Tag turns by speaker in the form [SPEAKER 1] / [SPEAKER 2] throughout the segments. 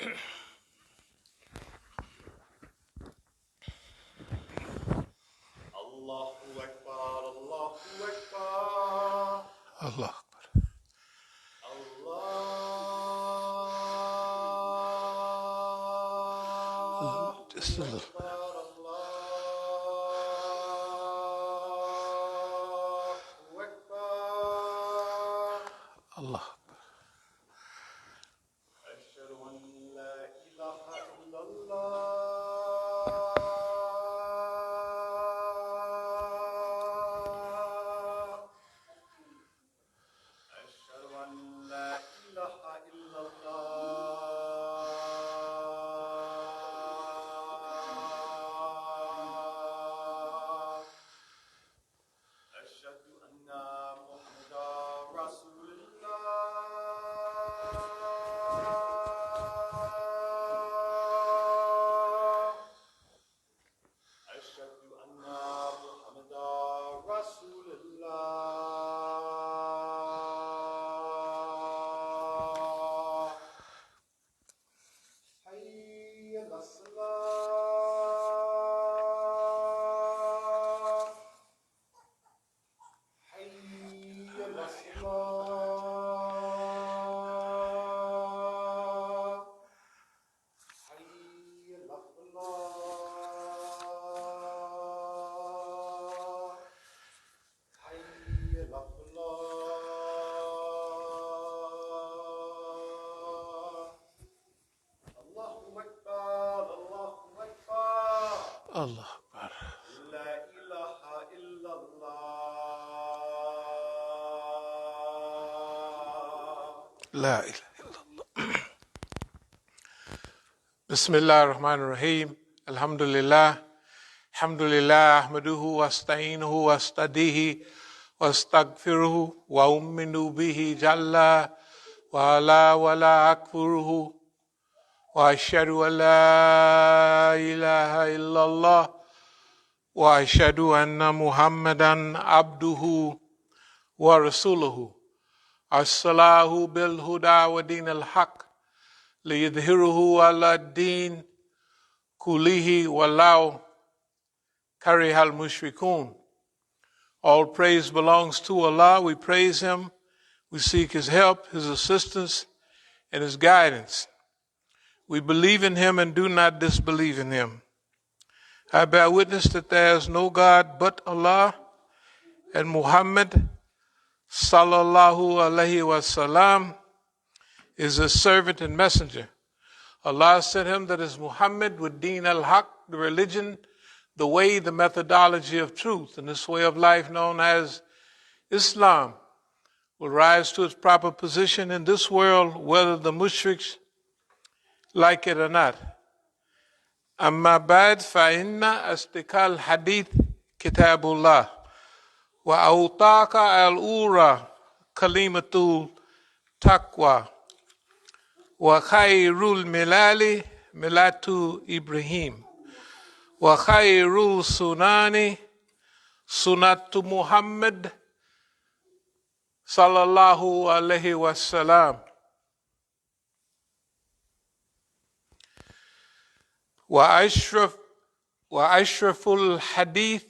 [SPEAKER 1] Allahu Akbar, Allahu Akbar.
[SPEAKER 2] Allah.
[SPEAKER 1] Allah.
[SPEAKER 2] Just a little.
[SPEAKER 1] Allahu Akbar.
[SPEAKER 2] Allah.
[SPEAKER 1] Ashhadu an la ilaha illallah. Ashhadu an la ilaha illallah. Ashhadu anna Muhammadan Rasulullah. Ashhadu anna Muhammadan Rasulullah. Hayya as-salah. Hayya as-salah. Hayya al-falah. Hayya al-falah. Allahu Akbar, Allahu Akbar.
[SPEAKER 2] Allah Akbar.
[SPEAKER 1] La ilaha illallah.
[SPEAKER 2] La ilaha illallah. Bismillah ar-Rahman ar-Rahim. Alhamdulillah. Alhamdulillah. Ahmaduhu wa asta'inuhu wa astadihi wa astaghfiruhu wa umminu bihi jalla wa ala wa la akfuruhu wa ashhadu an la ilaha illallah wa ashhadu anna Muhammadan abduhu wa rasuluhu. As-salahu bil huda wa din al-haq liyudhhiruhu ala din kulihi walau karihal mushrikun. All praise belongs to Allah. We praise Him. We seek His help, His assistance, and His guidance. We believe in Him and do not disbelieve in Him. I bear witness that there is no God but Allah, and Muhammad sallallahu alaihi wasallam is His servant and messenger. Allah sent him, that is Muhammad, with Deen al-Haq, the religion, the way, the methodology of truth. And this way of life, known as Islam, will rise to its proper position in this world, whether the mushriks like it or not. Amma ba'd fa inna asdiqal hadith kitabullah wa awtaqa al-ura kalimatul taqwa wa khayrul milali milatu Ibrahim wa khayrul sunani sunatu Muhammad sallallahu alaihi wasallam. وأشرف الحديث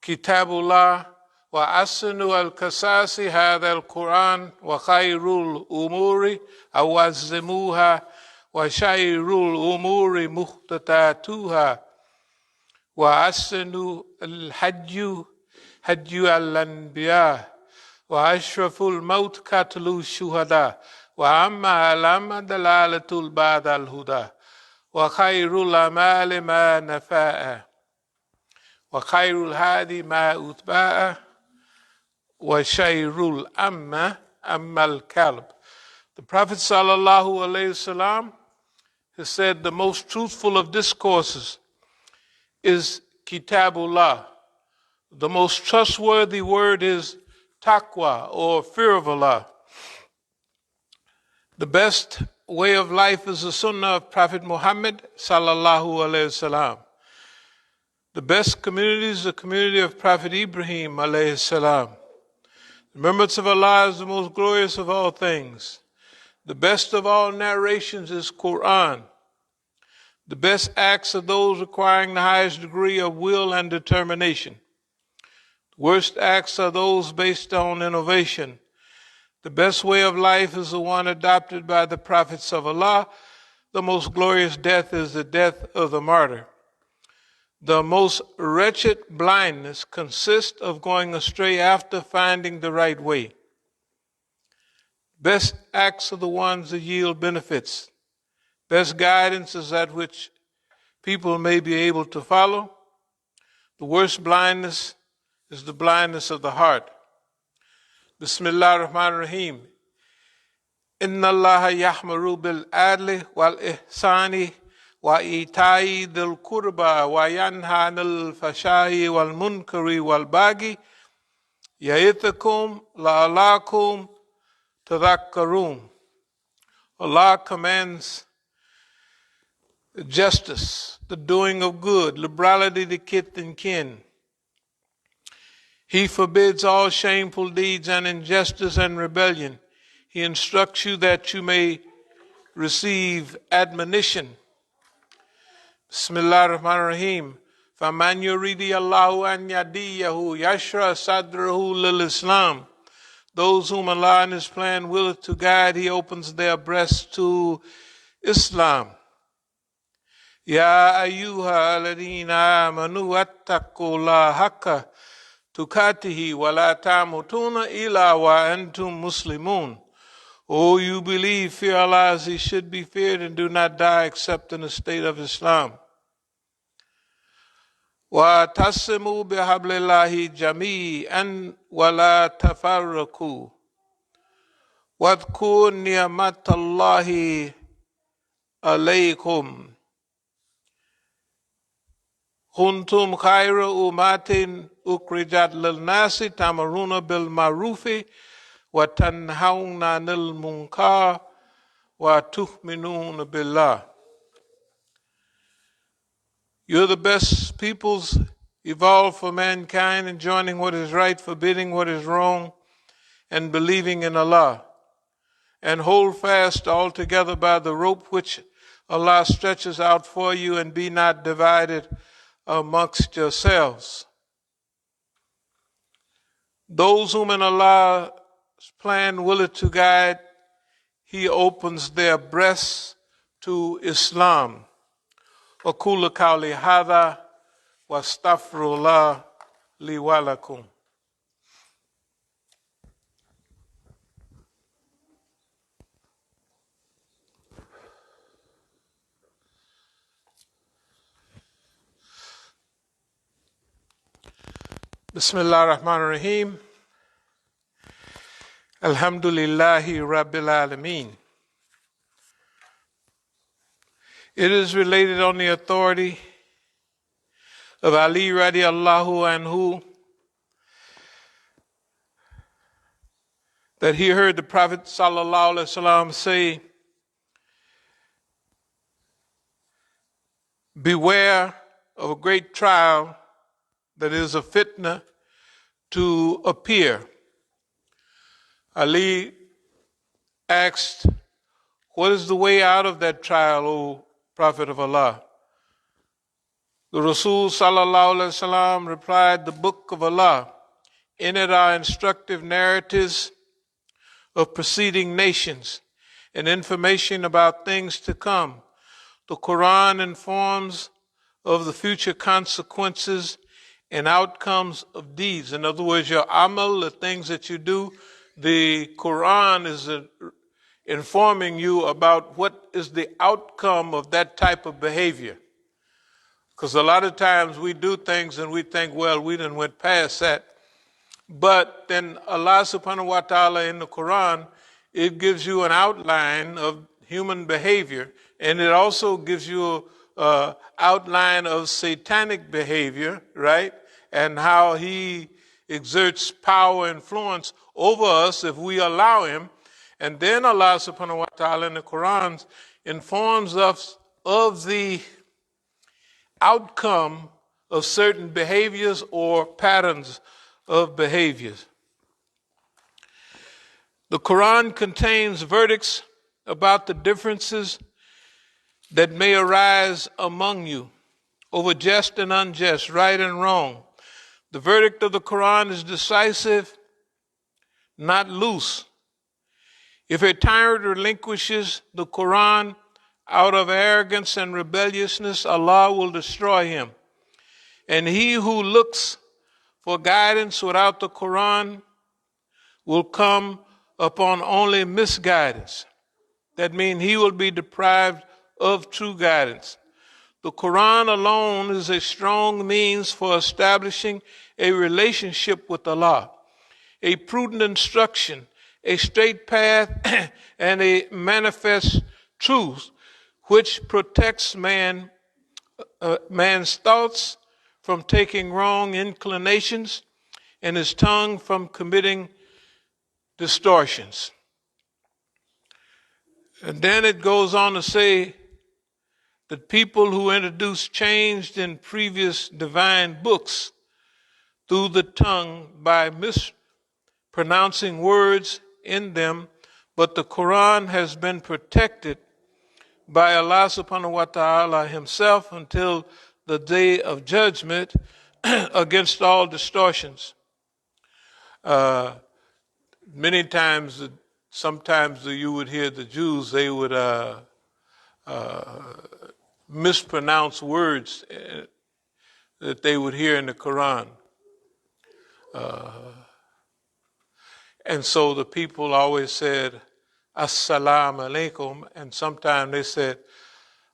[SPEAKER 2] كتاب الله وأحسن القصص هذا القرآن وخير الأمور أوزموها وشر الأمور محدثاتها وأحسن الحج هدي الأنبياء وأشرف الموت قتل الشهداء وأما الأمة دلالة بعد الهدى وخير الأعمال ما نفاء وخير الهادي ما أتباع وشر الأمة أما الكلب. The Prophet sallallahu alaihi wasallam has said the most truthful of discourses is Kitabullah. The most trustworthy word is taqwa, or fear of Allah. The best way of life is the sunnah of Prophet Muhammad sallallahu alaihi wasallam. The best community is the community of Prophet Ibrahim alayhi salam. The remembrance of Allah is the most glorious of all things. The best of all narrations is Quran. The best acts are those requiring the highest degree of will and determination. The worst acts are those based on innovation. The best way of life is the one adopted by the prophets of Allah. The most glorious death is the death of the martyr. The most wretched blindness consists of going astray after finding the right way. Best acts are the ones that yield benefits. Best guidance is that which people may be able to follow. The worst blindness is the blindness of the heart. Bismillah ar-Rahman ar-Rahim. Inna Allah yahmaru bil adli wal ihsani wa ita'i dil qurba wa yanha anil fashai wal munkari wal bagi ya'ithakum la'alakum tadhakkarun. Allah commands justice, the doing of good, liberality to kith and kin. He forbids all shameful deeds and injustice and rebellion. He instructs you that you may receive admonition. Bismillah ar-Rahman ar-Rahim. فَمَنْ يُرِيدِ اللَّهُ أَنْ يَهْدِيَهُ يَشْرَحْ صَدْرَهُ لِلْإِسْلَامِ. Those whom Allah in His plan willeth to guide, He opens their breasts to Islam. يا أيها الذين آمنوا اتقوا الله حق تقاته ولا تموتن إلا وأنتم مسلمون. O you believe, fear Allah as He should be feared, and do not die except in the state of Islam. وَتَعْتَصِمُوا بِحَبْلِ اللَّهِ جَمِيعًا وَلَا تَفَرَّقُوا وَاذْكُرُوا نِعْمَةَ اللَّهِ عَلَيْكُمْ كنتم خير أمة أخرجت للناس تأمرون بالمعروف وتنهون عن المنكر وتؤمنون بالله. You're the best peoples evolved for mankind, enjoining what is right, forbidding what is wrong, and believing in Allah. And hold fast altogether by the rope which Allah stretches out for you, and be not divided amongst yourselves. Those whom in Allah's plan willeth to guide, He opens their breasts to Islam. وَقُولُ قَوْلِي هَذَا وَاسْتَغْفِرُ اللَّهَ لِي وَلَكُمْ. Bismillah ar-Rahman ar-Rahim. Alhamdulillahi Rabbil Alameen. It is related on the authority of Ali radiallahu anhu that he heard the Prophet sallallahu alaihi wasallam say, beware of a great trial that is a fitna to appear. Ali asked, what is the way out of that trial, O Prophet of Allah? The Rasul sallallahu alaihi wasallam replied, the book of Allah. In it are instructive narratives of preceding nations and information about things to come. The Quran informs of the future consequences and outcomes of deeds. In other words, your amal, the things that you do, the Quran is informing you about what is the outcome of that type of behavior. Because a lot of times we do things and we think, well, we done went past that. But then Allah subhanahu wa ta'ala in the Quran, it gives you an outline of human behavior, and it also gives you an outline of satanic behavior, right? And how he exerts power and influence over us if we allow him. And then Allah subhanahu wa ta'ala in the Quran informs us of the outcome of certain behaviors or patterns of behaviors. The Quran contains verdicts about the differences that may arise among you over just and unjust, right and wrong. The verdict of the Quran is decisive, not loose. If a tyrant relinquishes the Quran out of arrogance and rebelliousness, Allah will destroy him. And he who looks for guidance without the Quran will come upon only misguidance. That means he will be deprived of true guidance. The Quran alone is a strong means for establishing a relationship with Allah, a prudent instruction, a straight path, and a manifest truth which protects man's thoughts from taking wrong inclinations and his tongue from committing distortions. And then it goes on to say that people who introduce change in previous divine books through the tongue by mispronouncing words in them, but the Quran has been protected by Allah subhanahu wa ta'ala himself until the day of judgment against all distortions. Many times, sometimes you would hear the Jews, they would mispronounce words that they would hear in the Quran. And so the people always said, As-salamu alaykum, and sometimes they said,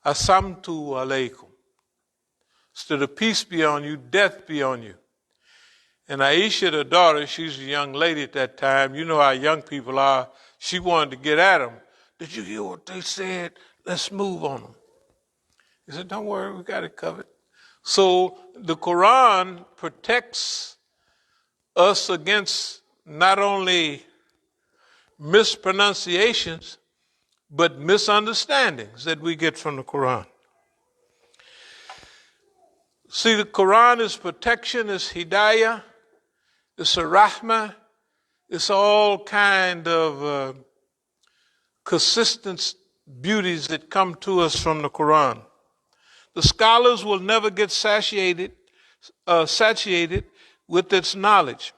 [SPEAKER 2] Asamtu alaykum. Instead of peace be on you, death be on you. And Aisha, the daughter, she's a young lady at that time. You know how young people are. She wanted to get at them. Did you hear what they said? Let's move on them. He said, don't worry, we got it covered. So the Quran protects us against not only mispronunciations, but misunderstandings that we get from the Quran. See, the Quran is protection, it's hidayah, it's a rahmah, it's all kind of consistent beauties that come to us from the Quran. The scholars will never get satiated with its knowledge.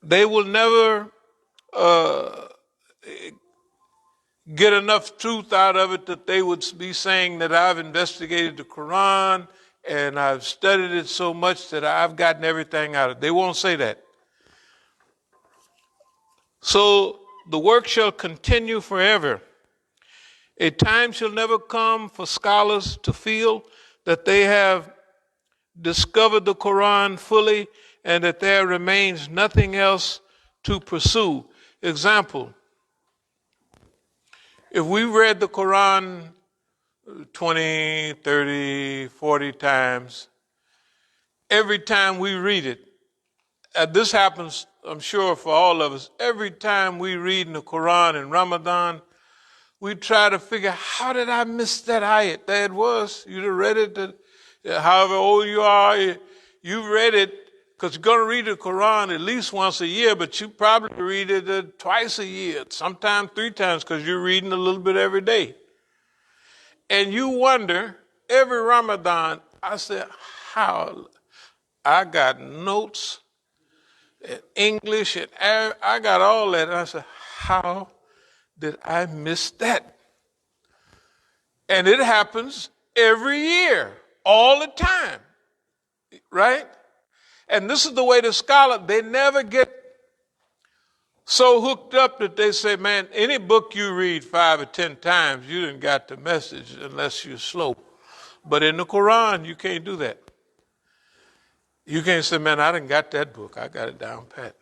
[SPEAKER 2] They will never get enough truth out of it that they would be saying that I've investigated the Quran and I've studied it so much that I've gotten everything out of it. They won't say that. So the work shall continue forever. A time shall never come for scholars to feel that they have discovered the Quran fully and that there remains nothing else to pursue. Example, if we read the Quran 20, 30, 40 times, every time we read it, this happens, I'm sure, for all of us, every time we read in the Quran in Ramadan, we try to figure, how did I miss that ayat? There it was. You'd have read it, however old you are, you read it, because you're going to read the Quran at least once a year, but you probably read it twice a year, sometimes 3 times, because you're reading a little bit every day. And you wonder, every Ramadan, I said, how? I got notes in English and Arabic, I got all that. And I said, how did I miss that? And it happens every year, all the time, right? And this is the way the scholar, they never get so hooked up that they say, man, any book you read 5 or 10 times, you didn't got the message unless you're slow. But in the Quran, you can't do that. You can't say, man, I didn't got that book. I got it down pat.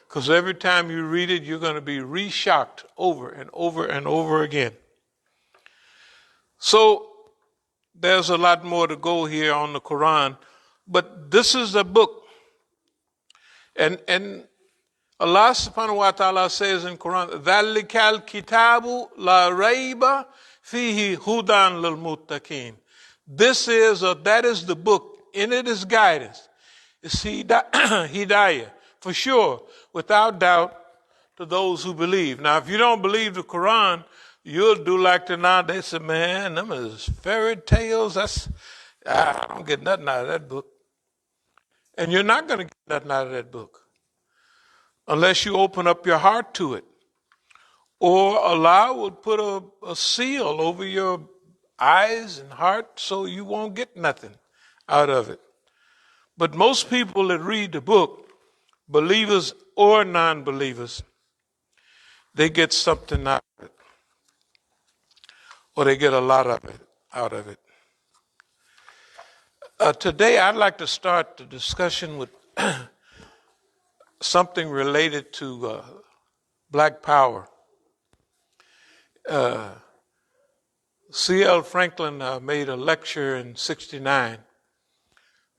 [SPEAKER 2] Because every time you read it, you're going to be re-shocked over and over and over again. So there's a lot more to go here on the Quran. But this is a book. And Allah subhanahu wa ta'ala says in Quran, ذَلِّكَ الْكِتَابُ لَا رَيْبَ فِيهِ هُدًى لِلْمُتَّقِينَ. That is the book. In it is guidance. It's hidayah. For sure, without doubt, to those who believe. Now, if you don't believe the Quran, you'll do like the now. They say, man, them is fairy tales. I don't get nothing out of that book. And you're not going to get nothing out of that book unless you open up your heart to it. Or Allah would put a seal over your eyes and heart so you won't get nothing out of it. But most people that read the book, believers or non-believers, they get something out of it. Or they get a lot of it out of it. Today I'd like to start the discussion with something related to black power. C.L. Franklin made a lecture in '69.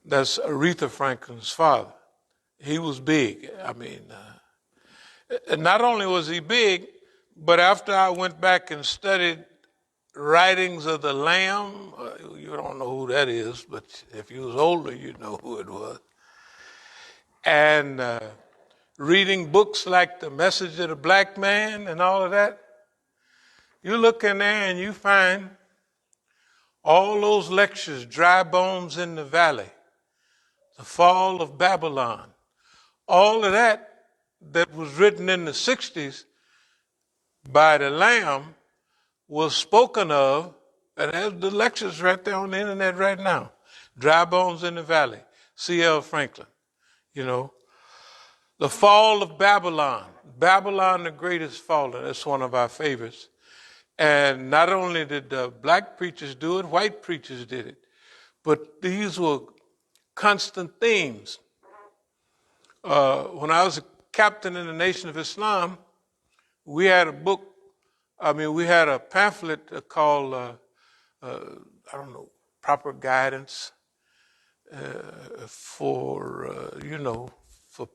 [SPEAKER 2] That's Aretha Franklin's father. He was big. I mean, not only was he big, but after I went back and studied writings of the Lamb, you don't know who that is, but if you was older, you'd know who it was. And reading books like The Message of the Black Man and all of that, you look in there and you find all those lectures, Dry Bones in the Valley, The Fall of Babylon, all of that was written in the 60s by the Lamb was spoken of, and there's the lectures right there on the internet right now. Dry Bones in the Valley, C.L. Franklin, you know. The Fall of Babylon, Babylon the Great is Fallen, that's one of our favorites. And not only did black preachers do it, white preachers did it. But these were constant themes. When I was a captain in the Nation of Islam, we had we had a pamphlet called, Proper Guidance for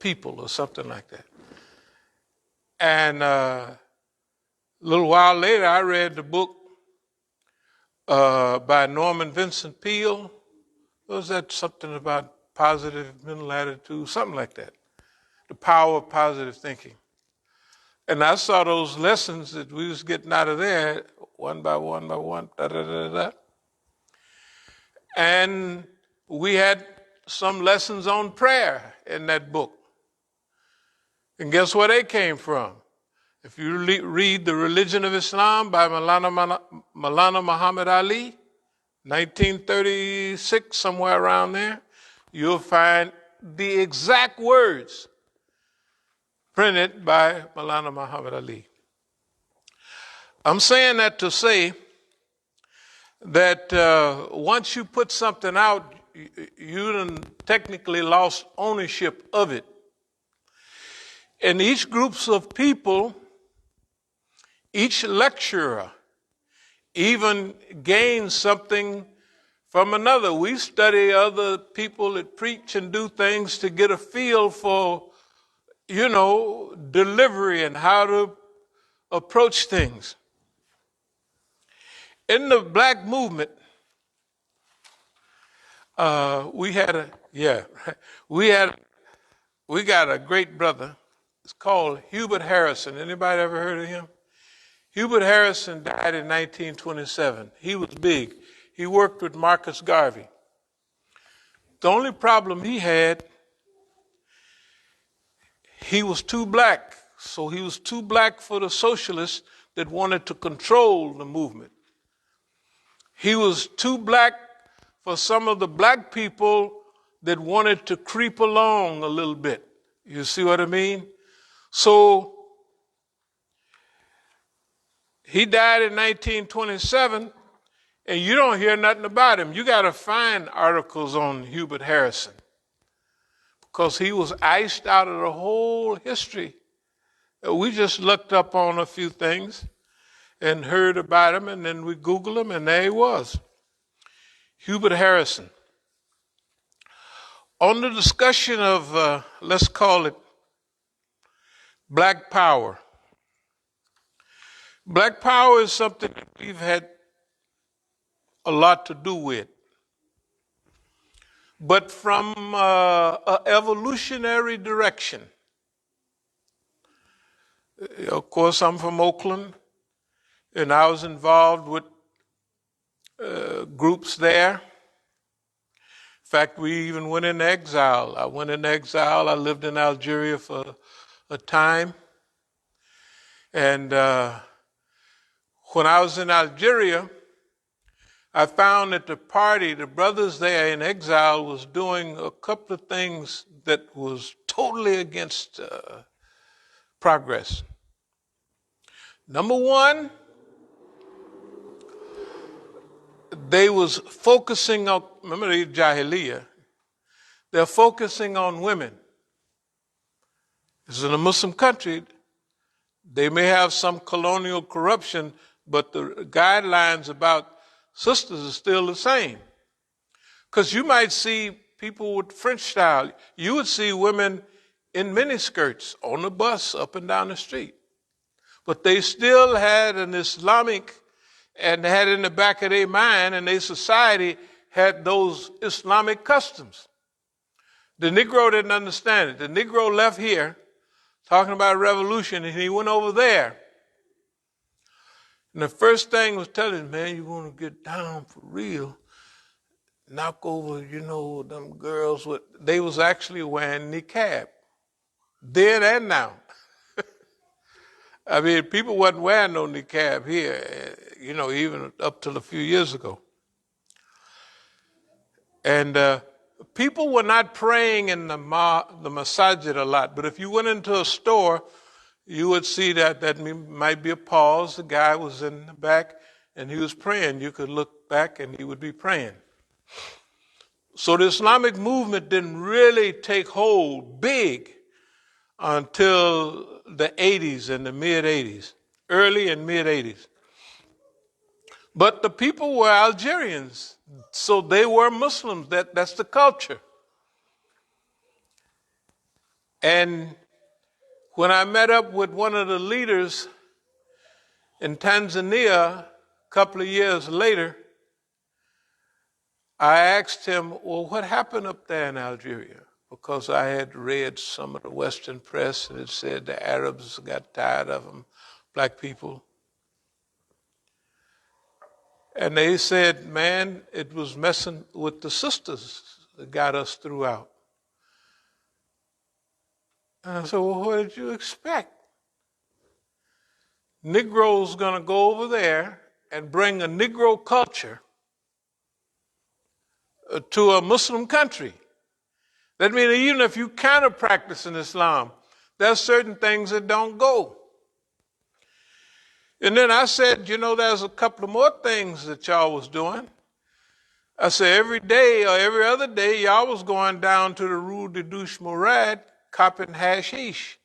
[SPEAKER 2] people or something like that. And a little while later, I read the book by Norman Vincent Peale. Was that something about positive mental attitude? Something like that. The Power of Positive Thinking. And I saw those lessons that we was getting out of there, one by one, da-da-da-da. And we had some lessons on prayer in that book. And guess where they came from? If you read The Religion of Islam by Maulana Muhammad Ali, 1936, somewhere around there, you'll find the exact words printed by Maulana Muhammad Ali. I'm saying that to say that once you put something out, you done technically lost ownership of it. And each groups of people, each lecturer, even gains something from another. We study other people that preach and do things to get a feel for, delivery and how to approach things. In the black movement, we got a great brother. It's called Hubert Harrison. Anybody ever heard of him? Hubert Harrison died in 1927. He was big. He worked with Marcus Garvey. The only problem he had, he was too black. So he was too black for the socialists that wanted to control the movement. He was too black for some of the black people that wanted to creep along a little bit. You see what I mean? So he died in 1927, and you don't hear nothing about him. You got to find articles on Hubert Harrison because he was iced out of the whole history. We just looked up on a few things and heard about him, and then we Googled him, and there he was. Hubert Harrison. On the discussion of, let's call it, black power. Black power is something that we've had a lot to do with. But from an evolutionary direction, Of course, I'm from Oakland, and I was involved with groups there. In fact, we even went into exile. I went into exile. I lived in Algeria for a time. And when I was in Algeria, I found that the brothers there in exile, was doing a couple of things that was totally against progress. Number one, they was focusing on, remember the Jahiliyyah, they're focusing on women. This is in a Muslim country. They may have some colonial corruption, but the guidelines about sisters are still the same. Because you might see people with French style. You would see women in miniskirts on the bus up and down the street. But they still had an Islamic, and had in the back of their mind, and their society had those Islamic customs. The Negro didn't understand it. The Negro left here talking about revolution, and he went over there. And the first thing was telling him, man, you want to get down for real, knock over, them girls. They was actually wearing niqab. Then and now. I mean, people wasn't wearing no niqab here, even up till a few years ago. And people were not praying in the Masjid a lot, but if you went into a store, you would see that might be a pause. The guy was in the back, and he was praying. You could look back, and he would be praying. So the Islamic movement didn't really take hold big until the 80s and the mid-80s, early and mid-80s. But the people were Algerians, so they were Muslims. That's the culture. And when I met up with one of the leaders in Tanzania a couple of years later, I asked him, well, what happened up there in Algeria? Because I had read some of the Western press, and it said the Arabs got tired of them, black people. And they said, man, it was messing with the sisters that got us throughout. And I said, well, what did you expect? Negroes going to go over there and bring a Negro culture to a Muslim country. That means even if you kind of practice in Islam, there's certain things that don't go. And then I said, there's a couple of more things that y'all was doing. I said, every day or every other day, y'all was going down to the Rue de Douche Morad, copping hashish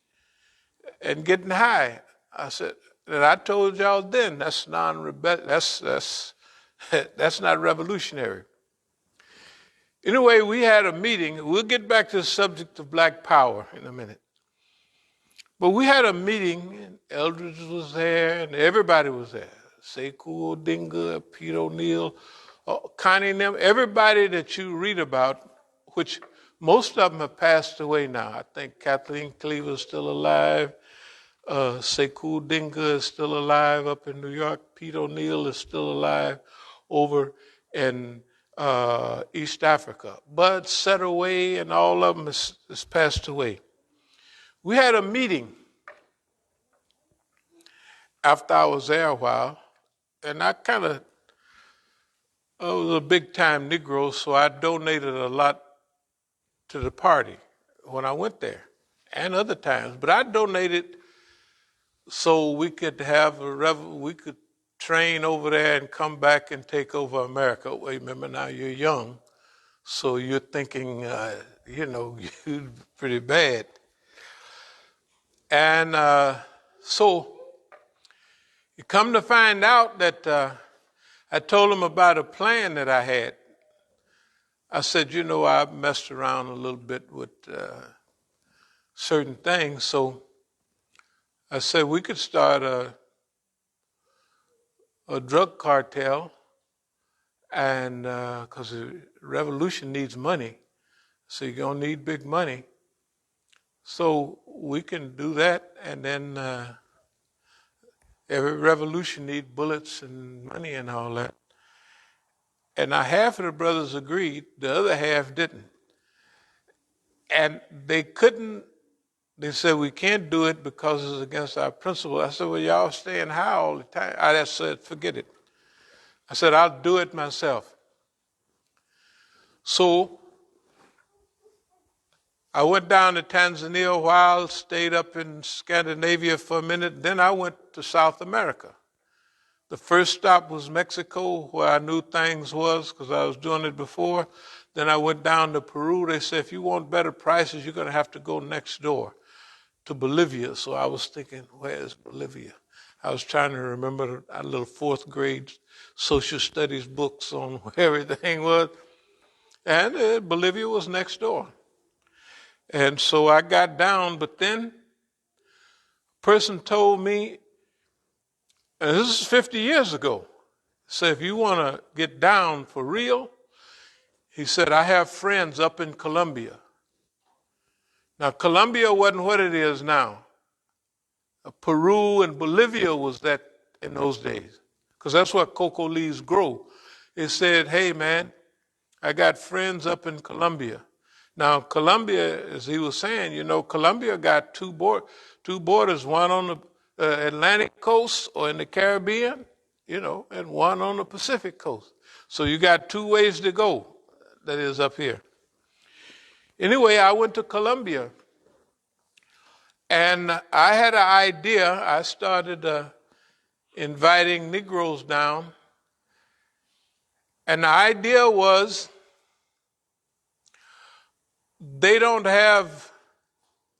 [SPEAKER 2] and getting high. I said, and I told y'all then, that's that's not revolutionary. Anyway, we had a meeting. We'll get back to the subject of black power in a minute. But we had a meeting, and Eldridge was there, and everybody was there. Sekou Odinga, Pete O'Neill, Connie and them, everybody that you read about, which most of them have passed away now. I think Kathleen Cleaver is still alive. Sekou Odinga is still alive up in New York. Pete O'Neill is still alive over in East Africa. Bud Setterway and all of them has passed away. We had a meeting after I was there a while, and I was a big-time Negro, so I donated a lot to the party when I went there, and other times. But I donated so we could have we could train over there and come back and take over America. Wait, remember now you're young, so you're thinking, you're pretty bad. And so you come to find out that I told him about a plan that I had. I said, I messed around a little bit with certain things, so I said we could start a drug cartel, and because the revolution needs money, so you're going to need big money. So we can do that, and then every revolution needs bullets and money and all that. And now half of the brothers agreed, the other half didn't. And they couldn't, they said, we can't do it because it's against our principle. I said, well, y'all staying high all the time. I just said, forget it. I said, I'll do it myself. So I went down to Tanzania a while, stayed up in Scandinavia for a minute, then I went to South America. The first stop was Mexico, where I knew things was because I was doing it before. Then I went down to Peru. They said, if you want better prices, you're going to have to go next door to Bolivia. So I was thinking, where's Bolivia? I was trying to remember our little fourth grade social studies books on where everything was. And Bolivia was next door. And so I got down, but then a person told me, and this is 50 years ago, said, if you want to get down for real, he said, I have friends up in Colombia. Now, Colombia wasn't what it is now. Peru and Bolivia was that in those days, because that's where cocoa leaves grow. It said, hey, man, I got friends up in Colombia. Now, Colombia, as he was saying, you know, Colombia got two borders, one on the Atlantic coast or in the Caribbean, you know, and one on the Pacific coast. So you got two ways to go, that is up here. Anyway, I went to Colombia, and I had an idea. I started inviting Negroes down, and the idea was they don't have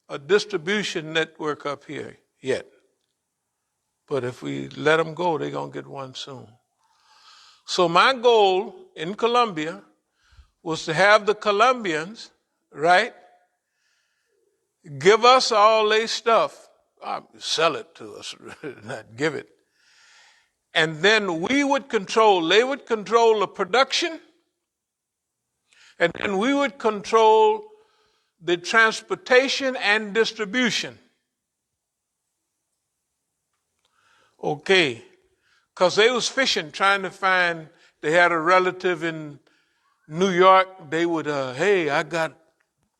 [SPEAKER 2] a distribution network up here yet. But if we let them go, they're going to get one soon. So my goal in Colombia was to have the Colombians, right, give us all their stuff. Sell it to us, not give it. And then they would control the production, and then we would control the transportation and distribution. Okay, because they was fishing, trying to find, they had a relative in New York. They would, hey, I got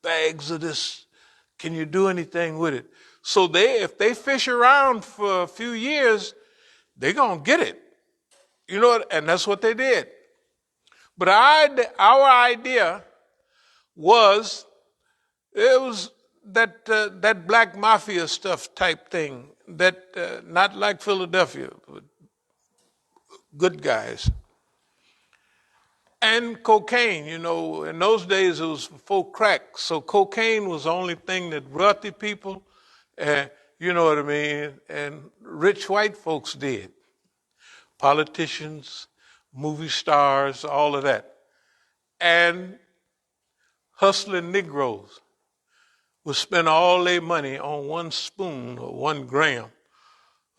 [SPEAKER 2] bags of this. Can you do anything with it? So if they fish around for a few years, they're going to get it. You know what? And that's what they did. But our idea was, it was that black mafia stuff type thing, that not like Philadelphia, but good guys. And cocaine, you know, in those days it was before crack, so cocaine was the only thing that wealthy people, you know what I mean, and rich white folks did. Politicians, movie stars, all of that. And hustling Negroes would spend all their money on one spoon or 1 gram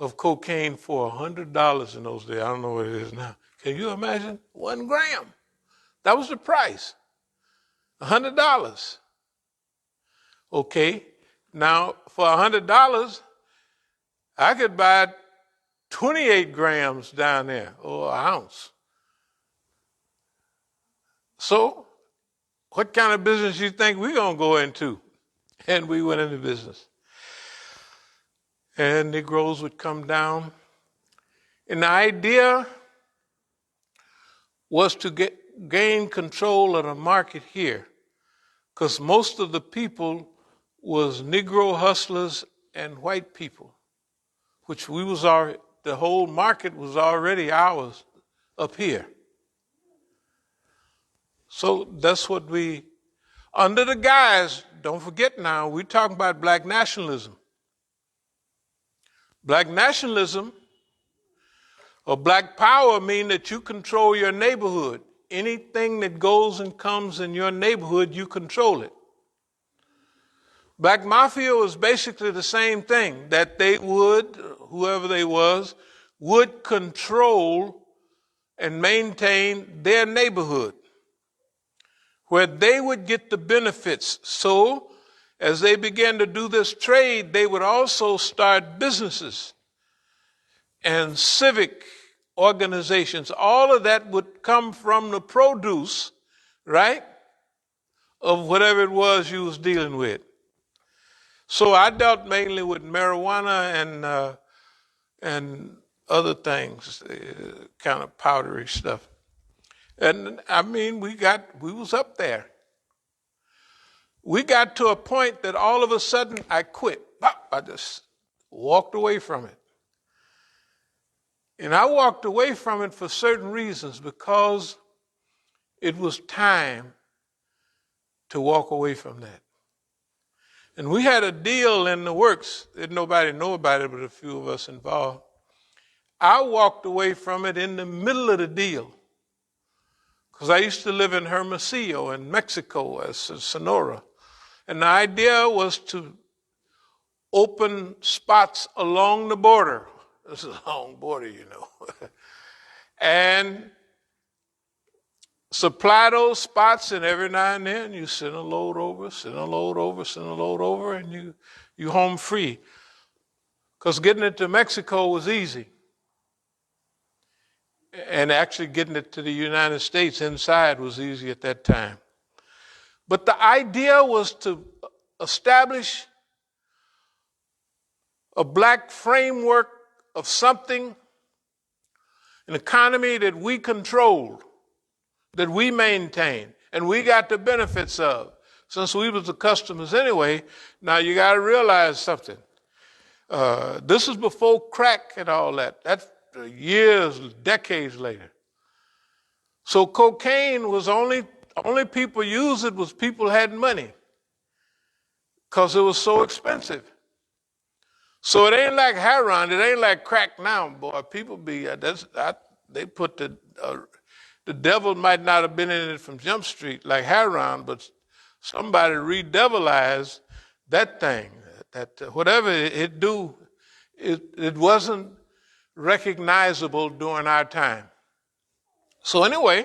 [SPEAKER 2] of cocaine for $100 in those days. I don't know what it is now. Can you imagine? 1 gram. That was the price. $100. Okay. Now, for $100, I could buy 28 grams down there, or an ounce. So, what kind of business you think we're going to go into? And we went into business. And Negroes would come down. And the idea was to gain control of the market here, because most of the people was Negro hustlers and white people, which the whole market was already ours up here. So that's what under the guise, don't forget now, we're talking about black nationalism. Black nationalism or black power mean that you control your neighborhood. Anything that goes and comes in your neighborhood, you control it. Black mafia was basically the same thing, that they would, whoever they was, would control and maintain their neighborhood, where they would get the benefits. So as they began to do this trade, they would also start businesses and civic organizations. All of that would come from the produce, right, of whatever it was you was dealing with. So I dealt mainly with marijuana and other things, kind of powdery stuff. And I mean, we was up there. We got to a point that all of a sudden I quit. I just walked away from it. And I walked away from it for certain reasons, because it was time to walk away from that. And we had a deal in the works. Didn't nobody know about it but a few of us involved. I walked away from it in the middle of the deal, because I used to live in Hermosillo in Mexico, as Sonora. And the idea was to open spots along the border. This is a long border, you know. And supply those spots, and every now and then you send a load over, send a load over, send a load over, and you home free. Because getting it to Mexico was easy. And actually getting it to the United States inside was easy at that time. But the idea was to establish a black framework of something, an economy that we controlled, that we maintained, and we got the benefits of. Since we was the customers anyway, now you got to realize something. This is before crack and all that. That's years, decades later. So cocaine was only people used it was people who had money, because it was so expensive. So it ain't like heroin. It ain't like crack now, boy. People they put the devil might not have been in it from Jump Street like heroin, but somebody redevilized that thing. That whatever it do, it wasn't recognizable during our time. So anyway,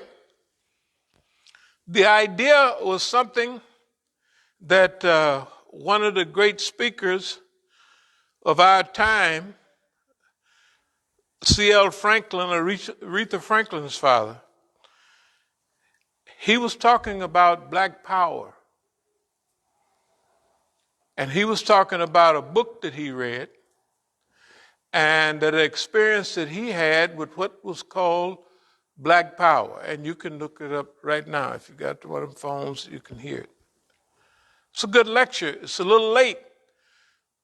[SPEAKER 2] the idea was something that one of the great speakers of our time, C.L. Franklin, Aretha Franklin's father, he was talking about black power. And he was talking about a book that he read, and that experience that he had with what was called black power. And you can look it up right now. If you got one of them phones, you can hear it. It's a good lecture. It's a little late,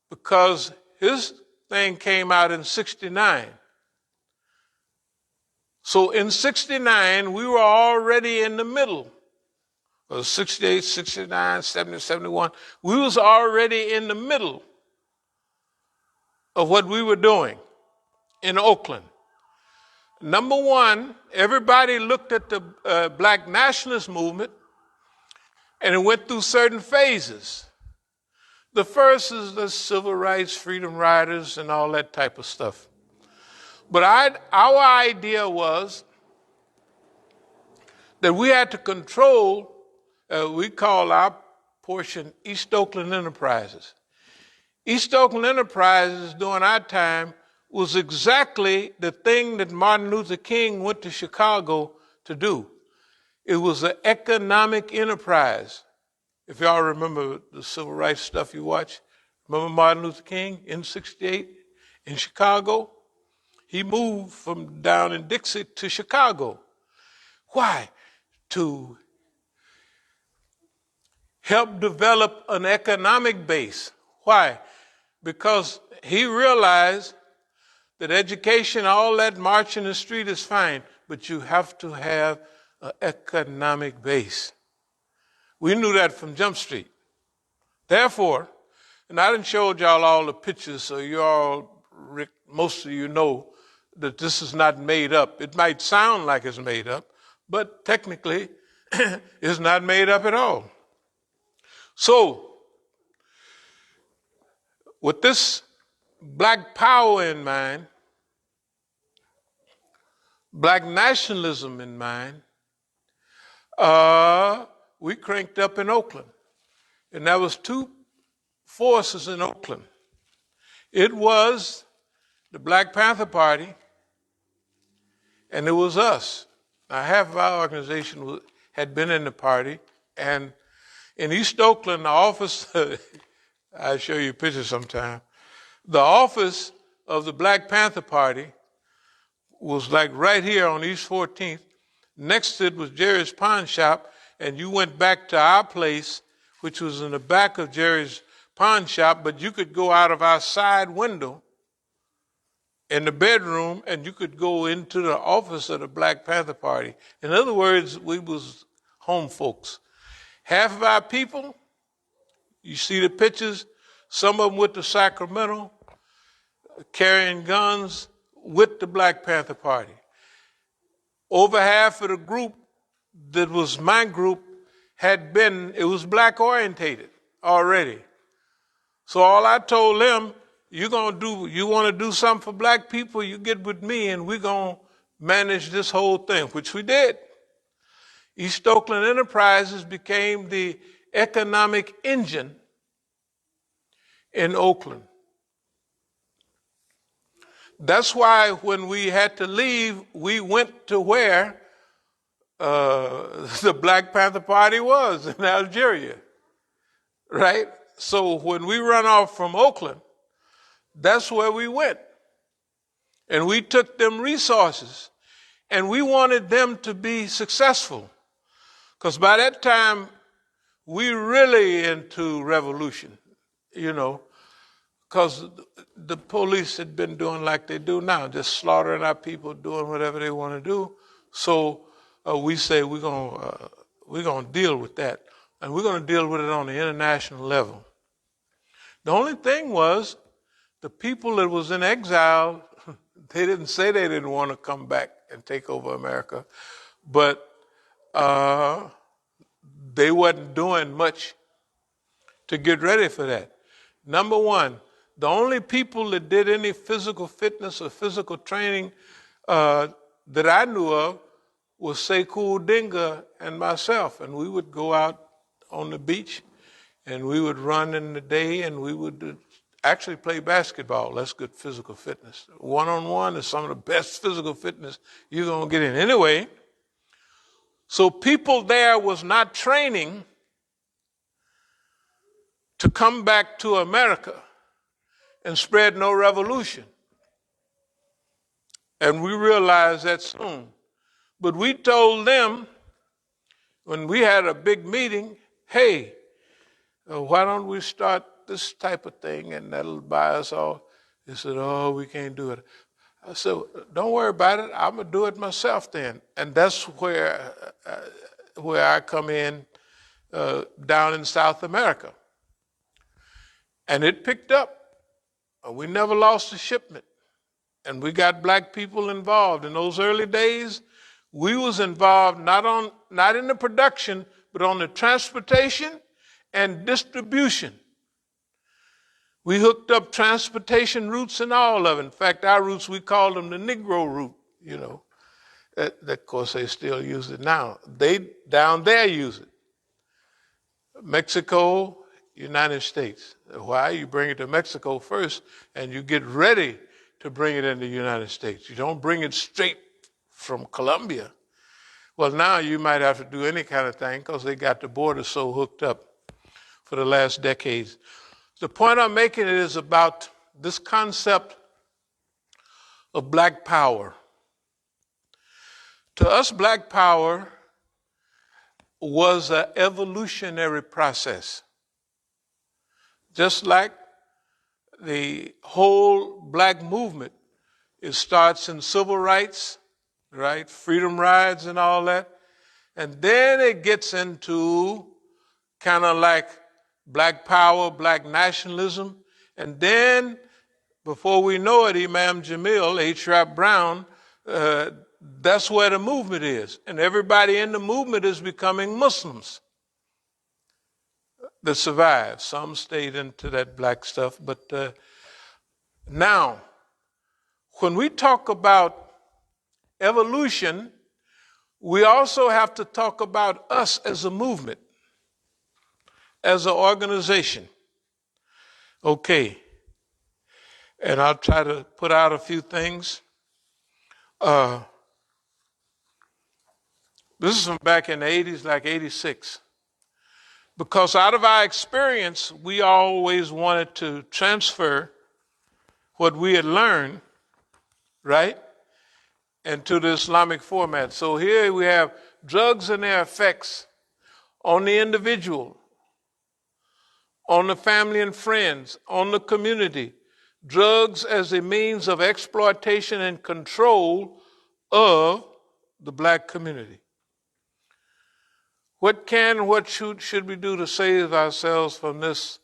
[SPEAKER 2] because his thing came out in 69. So in 69, we were already in the middle. Or 68, 69, 70, 71. We was already in the middle of what we were doing in Oakland. Number one, everybody looked at the black nationalist movement, and it went through certain phases. The first is the civil rights, freedom riders, and all that type of stuff. But our idea was that we had to control, we call our portion East Oakland Enterprises. East Oakland Enterprises during our time was exactly the thing that Martin Luther King went to Chicago to do. It was an economic enterprise. If y'all remember the civil rights stuff you watch, remember Martin Luther King in 68 in Chicago? He moved from down in Dixie to Chicago. Why? To help develop an economic base. Why? Because he realized that education, all that march in the street is fine, but you have to have an economic base. We knew that from Jump Street. Therefore, and I done showed y'all all the pictures, so you all, most of you know that this is not made up. It might sound like it's made up, but technically it's not made up at all. So, with this black power in mind, black nationalism in mind, we cranked up in Oakland. And that was two forces in Oakland. It was the Black Panther Party, and it was us. Now, half of our organization had been in the party, and in East Oakland, the office, I'll show you a picture sometime, the office of the Black Panther Party was like right here on East 14th. Next to it was Jerry's Pawn Shop, and you went back to our place, which was in the back of Jerry's Pawn Shop, but you could go out of our side window in the bedroom, and you could go into the office of the Black Panther Party. In other words, we was home folks. Half of our people, you see the pictures, some of them with the Sacramento, carrying guns with the Black Panther Party. Over half of the group that was my group it was black orientated already. So all I told them, you want to do something for black people, you get with me and we're going to manage this whole thing, which we did. East Oakland Enterprises became the economic engine in Oakland. That's why when we had to leave, we went to where the Black Panther Party was, in Algeria, right? So when we run off from Oakland, that's where we went. And we took them resources, and we wanted them to be successful. Because by that time, we really into revolution, because the police had been doing like they do now, just slaughtering our people, doing whatever they want to do. So we say we're gonna deal with that, and we're going to deal with it on the international level. The only thing was, the people that was in exile, they didn't say they didn't want to come back and take over America, but they wasn't doing much to get ready for that. Number one, the only people that did any physical fitness or physical training that I knew of was Sekou Dinga and myself. And we would go out on the beach and we would run in the day and we would actually play basketball. That's good physical fitness. One-on-one is some of the best physical fitness you're going to get in. Anyway, so people there was not training to come back to America and spread no revolution. And we realized that soon. But we told them, when we had a big meeting, hey, why don't we start this type of thing and that'll buy us all? They said, oh, we can't do it. I said, don't worry about it. I'm going to do it myself then. And that's where I come in down in South America. And it picked up. We never lost a shipment. And we got black people involved. In those early days, we was involved not in the production, but on the transportation and distribution. We hooked up transportation routes and all of it. In fact, our routes, we called them the Negro route, Of course, they still use it now. They down there use it. Mexico, United States. Why? You bring it to Mexico first, and you get ready to bring it into the United States. You don't bring it straight from Colombia. Well, now you might have to do any kind of thing because they got the border so hooked up for the last decades. The point I'm making is about this concept of black power. To us, black power was an evolutionary process. Just like the whole black movement, it starts in civil rights, right? Freedom rides and all that. And then it gets into kind of like black power, black nationalism. And then, before we know it, Imam Jamil, H. Rap Brown, that's where the movement is. And everybody in the movement is becoming Muslims that survived. Some stayed into that black stuff. But now, when we talk about evolution, we also have to talk about us as a movement, as an organization. Okay, and I'll try to put out a few things. This is from back in the 80s, like 86. Because out of our experience, we always wanted to transfer what we had learned, right, into the Islamic format. So here we have drugs and their effects on the individual, on the family and friends, on the community. Drugs as a means of exploitation and control of the black community. What can and what should we do to save ourselves from this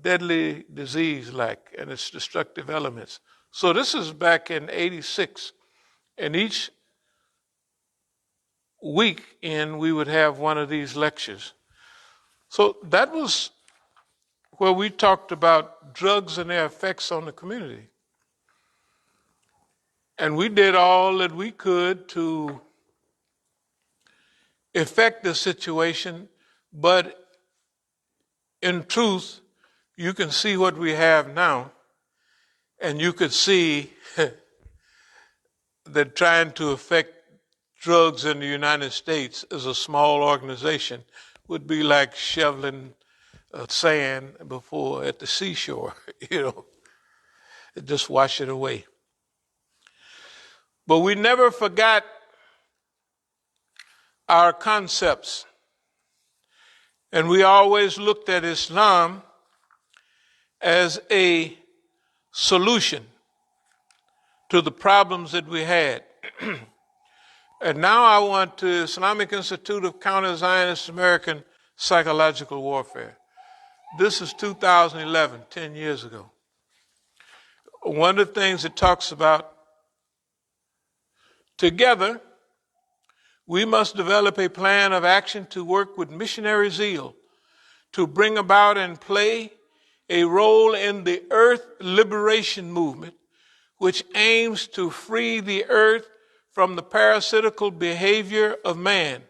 [SPEAKER 2] deadly disease and its destructive elements? So this is back in 86. And each weekend we would have one of these lectures. So that was where we talked about drugs and their effects on the community. And we did all that we could to affect the situation, but in truth, you can see what we have now, and you could see that trying to affect drugs in the United States as a small organization would be like shoveling sand at the seashore, just wash it away. But we never forgot our concepts. And we always looked at Islam as a solution to the problems that we had. And now I want to Islamic Institute of Counter-Zionist American Psychological Warfare. This is 2011, 10 years ago. One of the things it talks about, together, we must develop a plan of action to work with missionary zeal to bring about and play a role in the earth liberation movement, which aims to free the earth from the parasitical behavior of man,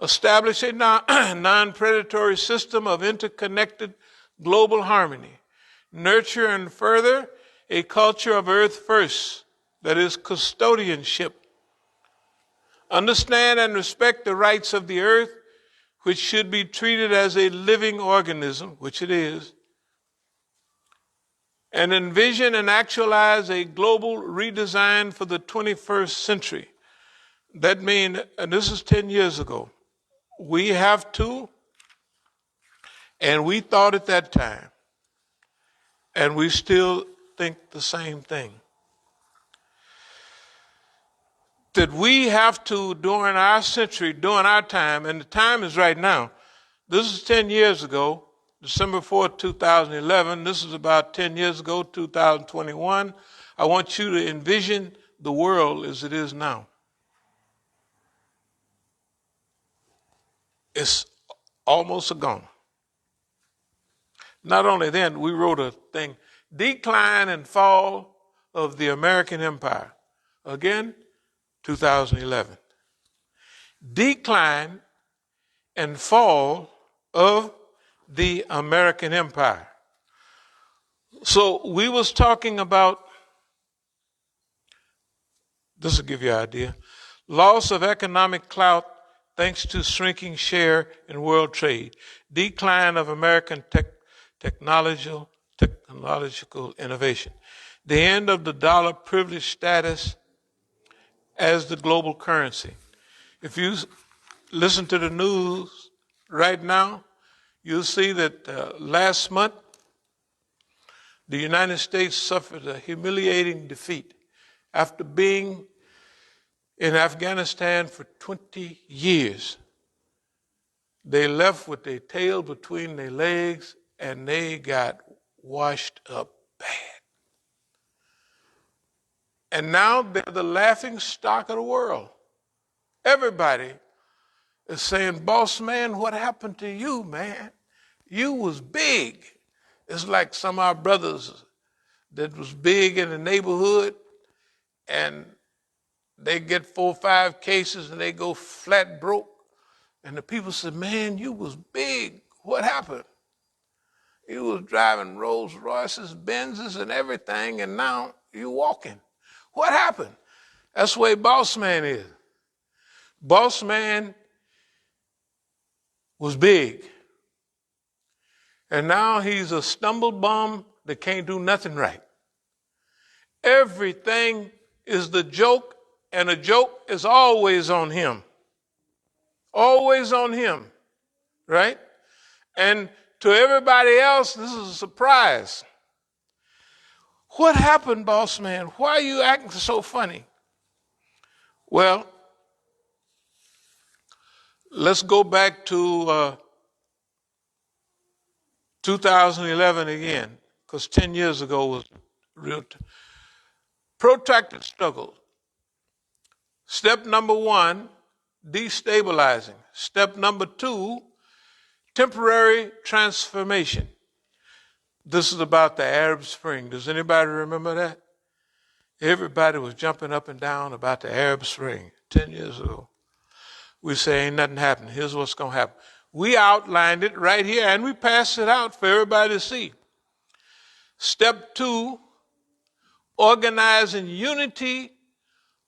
[SPEAKER 2] establish a non-predatory system of interconnected global harmony, nurture and further a culture of earth first, that is custodianship, understand and respect the rights of the earth, which should be treated as a living organism, which it is, and envision and actualize a global redesign for the 21st century. That means, and this is 10 years ago, we have to, and we thought at that time, and we still think the same thing, that we have to, during our century, during our time, and the time is right now. This is 10 years ago, December 4th, 2011. This is about 10 years ago, 2021. I want you to envision the world as it is now. It's almost gone. Not only then, we wrote a thing, Decline and Fall of the American Empire. Again, 2011. Decline and Fall of the American Empire. So we was talking about, this will give you an idea, loss of economic clout thanks to shrinking share in world trade, decline of American technological innovation, the end of the dollar privilege status as the global currency. If you listen to the news right now, you'll see that last month, the United States suffered a humiliating defeat after being in Afghanistan for 20 years. They left with their tail between their legs and they got washed up bad. And now they're the laughing stock of the world. Everybody is saying, boss man, what happened to you, man? You was big. It's like some of our brothers that was big in the neighborhood and they get 4 or 5 cases and they go flat broke. And the people said, man, you was big. What happened? he was driving Rolls Royces, Benzes, and everything, and now you're walking. What happened? That's the way Boss Man is. Boss Man was big. And now he's a stumble bum that can't do nothing right. Everything is the joke, and a joke is always on him. Always on him, right? And to everybody else, this is a surprise. What happened, Boss Man? Why are you acting so funny? Well, let's go back to 2011 again, because 10 years ago was real protracted struggle. Step number 1, destabilizing. Step number 2, temporary transformation. This is about the Arab Spring. Does anybody remember that? Everybody was jumping up and down about the Arab Spring 10 years ago. We say ain't nothing happening. Here's what's going to happen. We outlined it right here and we passed it out for everybody to see. Step 2, organizing unity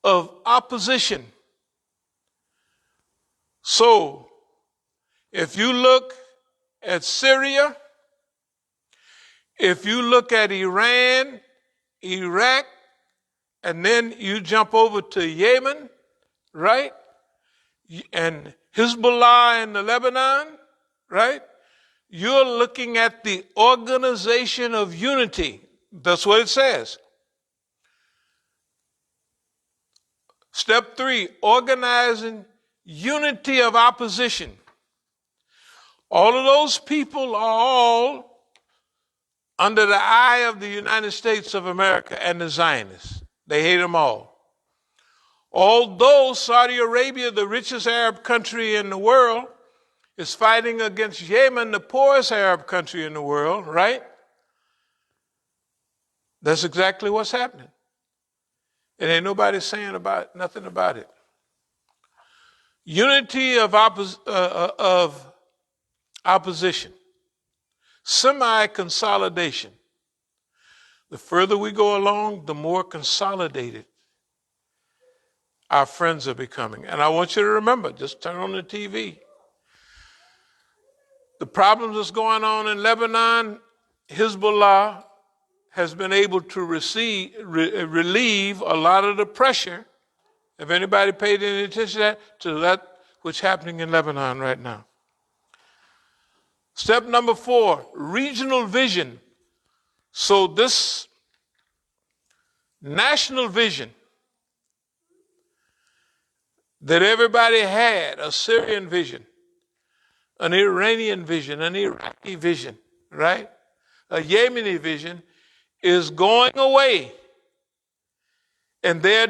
[SPEAKER 2] of opposition. So, if you look at Syria, if you look at Iran, Iraq, and then you jump over to Yemen, right? And Hezbollah in the Lebanon, right? You're looking at the organization of unity. That's what it says. Step 3, organizing unity of opposition. All of those people are all under the eye of the United States of America and the Zionists. They hate them all. Although Saudi Arabia, the richest Arab country in the world, is fighting against Yemen, the poorest Arab country in the world, right? That's exactly what's happening. And ain't nobody saying nothing about it. Unity of opposition. Semi-consolidation. The further we go along, the more consolidated our friends are becoming. And I want you to remember, just turn on the TV. The problems that's going on in Lebanon, Hezbollah has been able to relieve a lot of the pressure. If anybody paid any attention to that which is happening in Lebanon right now. Step number 4, regional vision. So this national vision that everybody had, a Syrian vision, an Iranian vision, an Iraqi vision, right? A Yemeni vision is going away. And they're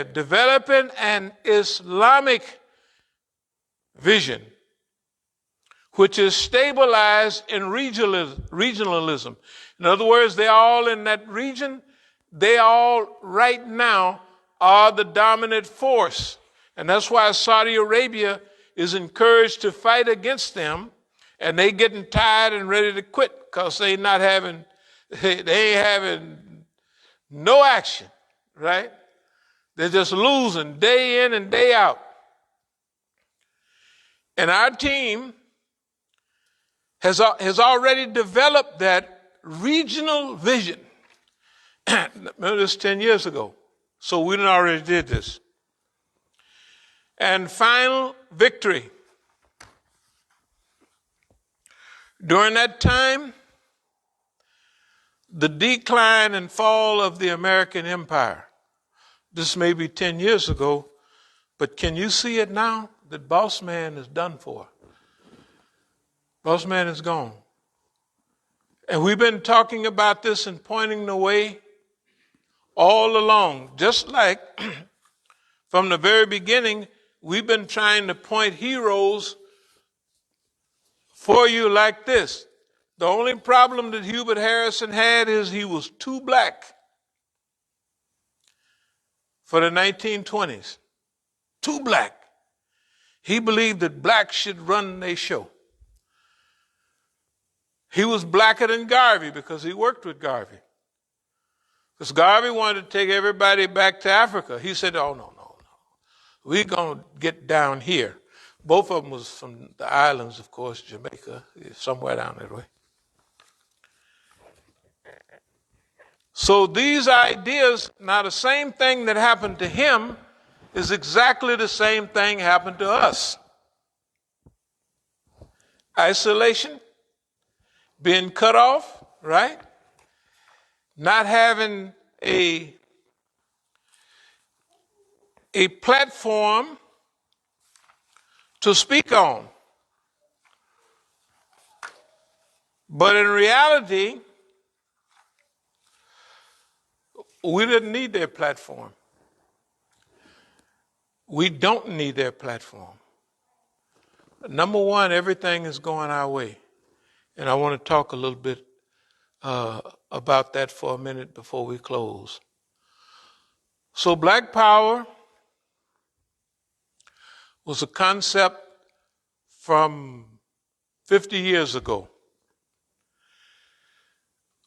[SPEAKER 2] developing an Islamic vision, which is stabilized in regionalism. In other words, they're all in that region. They all right now are the dominant force. And that's why Saudi Arabia is encouraged to fight against them, and they getting tired and ready to quit because they ain't having no action, right? They're just losing day in and day out. And our team has already developed that regional vision. Remember this 10 years ago. So we already did this. And final victory. During that time, the decline and fall of the American empire. This may be 10 years ago, but can you see it now? That Boss Man is done for. Boss Man is gone. And we've been talking about this and pointing the way all along. Just like from the very beginning, we've been trying to point heroes for you like this. The only problem that Hubert Harrison had is he was too black for the 1920s. Too black. He believed that blacks should run their show. He was blacker than Garvey because he worked with Garvey. Because Garvey wanted to take everybody back to Africa. He said, oh, no. We're going to get down here. Both of them was from the islands, of course, Jamaica, somewhere down that way. So these ideas, now the same thing that happened to him is exactly the same thing happened to us. Isolation, being cut off, right? Not having a platform to speak on. But in reality, we didn't need their platform. We don't need their platform. Number one, everything is going our way. And I want to talk a little bit about that for a minute before we close. So Black Power was a concept from 50 years ago.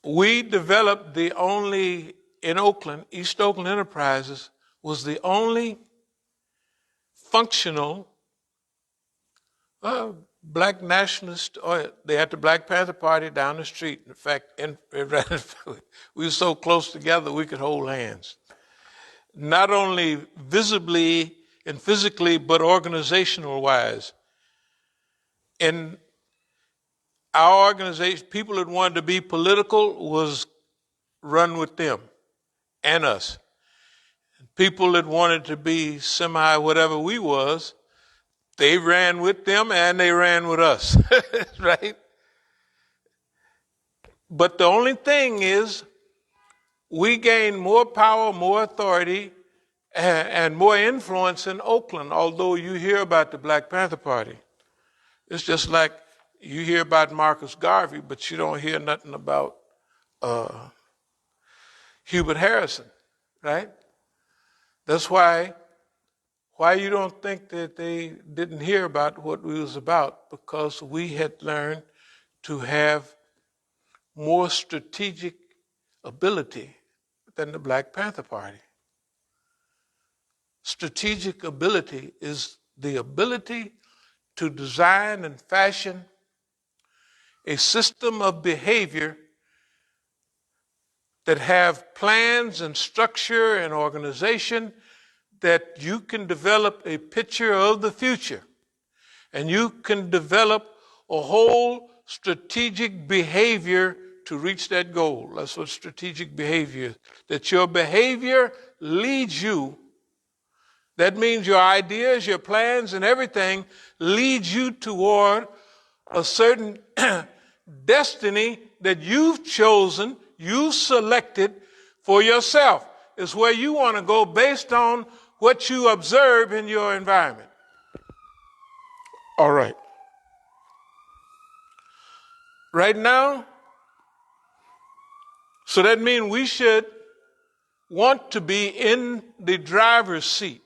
[SPEAKER 2] We developed the only, in Oakland, East Oakland Enterprises was the only functional black nationalist. They had the Black Panther Party down the street. In fact, we were so close together we could hold hands. Not only visibly and physically, but organizational wise. In our organization, people that wanted to be political was run with them and us. People that wanted to be semi whatever we was, they ran with them and they ran with us, right? But the only thing is, we gained more power, more authority, and more influence in Oakland, although you hear about the Black Panther Party. It's just like you hear about Marcus Garvey, but you don't hear nothing about Hubert Harrison, right? That's why you don't think that they didn't hear about what we was about, because we had learned to have more strategic ability than the Black Panther Party. Strategic ability is the ability to design and fashion a system of behavior that have plans and structure and organization that you can develop a picture of the future. And you can develop a whole strategic behavior to reach that goal. That's what strategic behavior is. That your behavior leads you. That means your ideas, your plans, and everything leads you toward a certain destiny that you've chosen, you selected for yourself. It's where you want to go based on what you observe in your environment. All right. Right now, so that means we should want to be in the driver's seat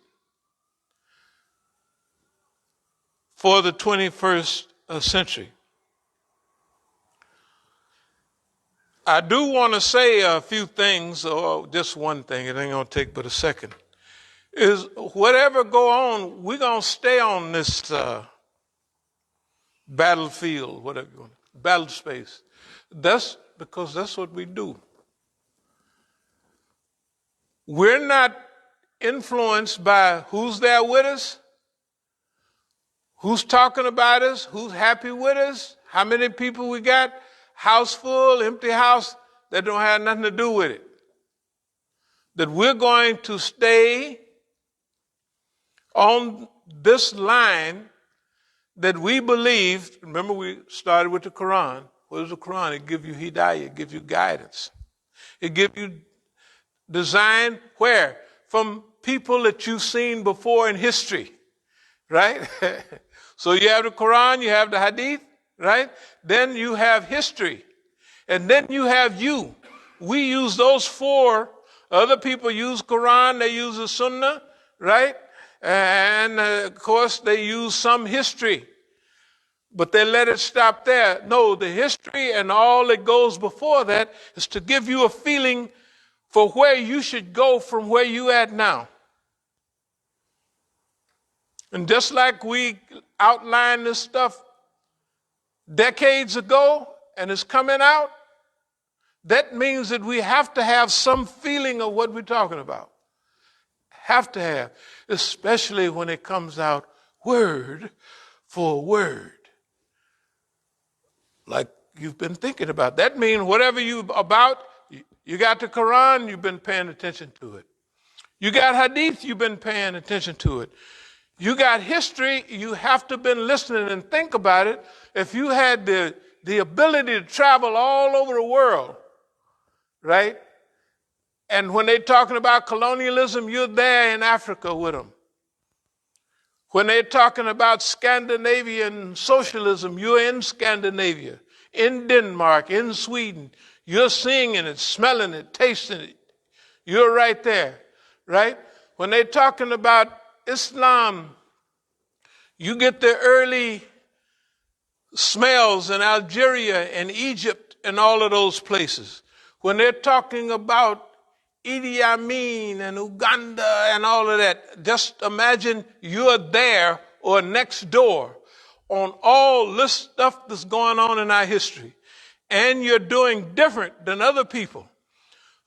[SPEAKER 2] for the 21st century. I do want to say a few things, or just one thing, it ain't going to take but a second. Is whatever go on, we're going to stay on this battlefield, whatever you want, battle space. That's because that's what we do. We're not influenced by who's there with us, who's talking about us, who's happy with us, how many people we got, house full, empty house, that don't have nothing to do with it. That we're going to stay on this line that we believe. Remember, we started with the Quran. What is the Quran? It gives you hidayah, it gives you guidance. It gives you design where? From people that you've seen before in history, right? So you have the Quran, you have the Hadith, right? Then you have history. And then you have you. We use those four. Other people use Quran, they use the Sunnah, right? And of course they use some history. But they let it stop there. No, the history and all that goes before that is to give you a feeling for where you should go from where you at now. And just like we outlined this stuff decades ago and it's coming out, that means that we have to have some feeling of what we're talking about. Have to have, especially when it comes out word for word. Like you've been thinking about. That means whatever you about, you got the Quran, you've been paying attention to it. You got Hadith, you've been paying attention to it. You got history, you have to have been listening and think about it. If you had the ability to travel all over the world, right? And when they're talking about colonialism, you're there in Africa with them. When they're talking about Scandinavian socialism, you're in Scandinavia, in Denmark, in Sweden. You're seeing it, smelling it, tasting it. You're right there, right? When they're talking about Islam, you get the early smells in Algeria and Egypt and all of those places. When they're talking about Idi Amin and Uganda and all of that, just imagine you're there or next door on all this stuff that's going on in our history. And you're doing different than other people.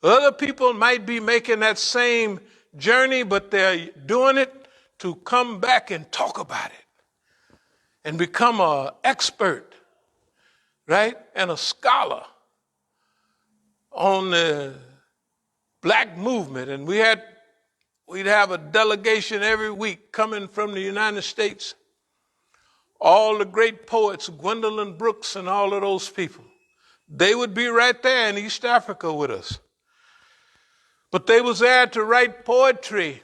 [SPEAKER 2] Other people might be making that same journey, but they're doing it to come back and talk about it and become an expert, right? And a scholar on the black movement. And we'd have a delegation every week coming from the United States. All the great poets, Gwendolyn Brooks and all of those people. They would be right there in East Africa with us. But they was there to write poetry.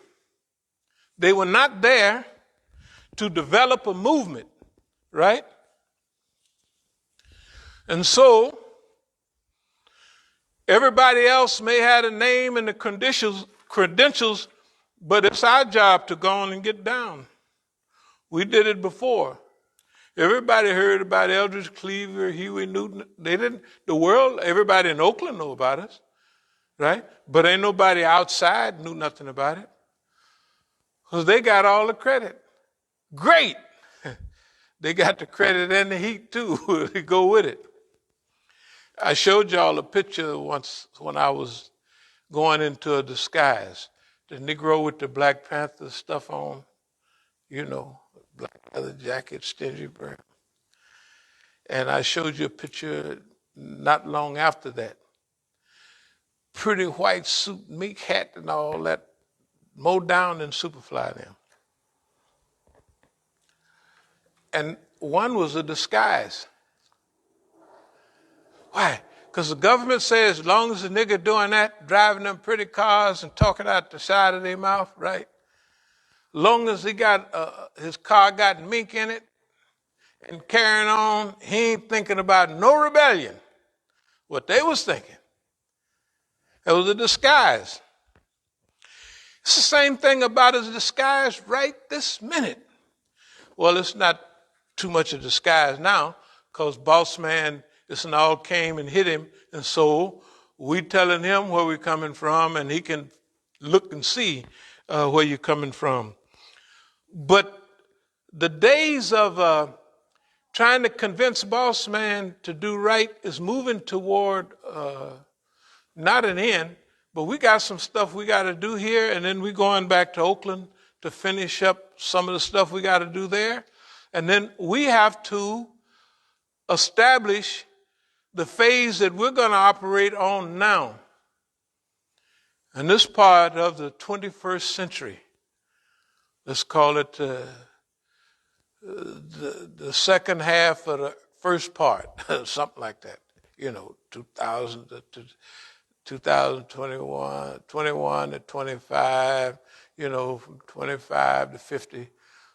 [SPEAKER 2] They were not there to develop a movement, right? And so, everybody else may have a name and the credentials, but it's our job to go on and get down. We did it before. Everybody heard about Eldridge Cleaver, Huey Newton. They didn't. The world, everybody in Oakland knew about us, right? But ain't nobody outside knew nothing about it. Because they got all the credit. Great. They got the credit and the heat too to go with it. I showed y'all a picture once when I was going into a disguise. The Negro with the Black Panther stuff on, black leather jacket, stingy bird. And I showed you a picture not long after that. Pretty white suit, meek hat and all that, mowed down in Superfly now. And one was a disguise. Why? Because the government says as long as the nigga doing that, driving them pretty cars and talking out the side of their mouth, right? Long as he got his car got mink in it and carrying on, he ain't thinking about no rebellion. What they was thinking. It was a disguise. It's the same thing about his disguise right this minute. Well, it's not too much of a disguise now because boss man, this and all came and hit him. And so we telling him where we're coming from and he can look and see where you're coming from. But the days of trying to convince boss man to do right is moving toward not an end, but we got some stuff we got to do here, and then we're going back to Oakland to finish up some of the stuff we got to do there. And then we have to establish the phase that we're going to operate on now. And this part of the 21st century, let's call it the second half of the first part, something like that, 2000 to 2021, 21 to 25, from 25 to 50.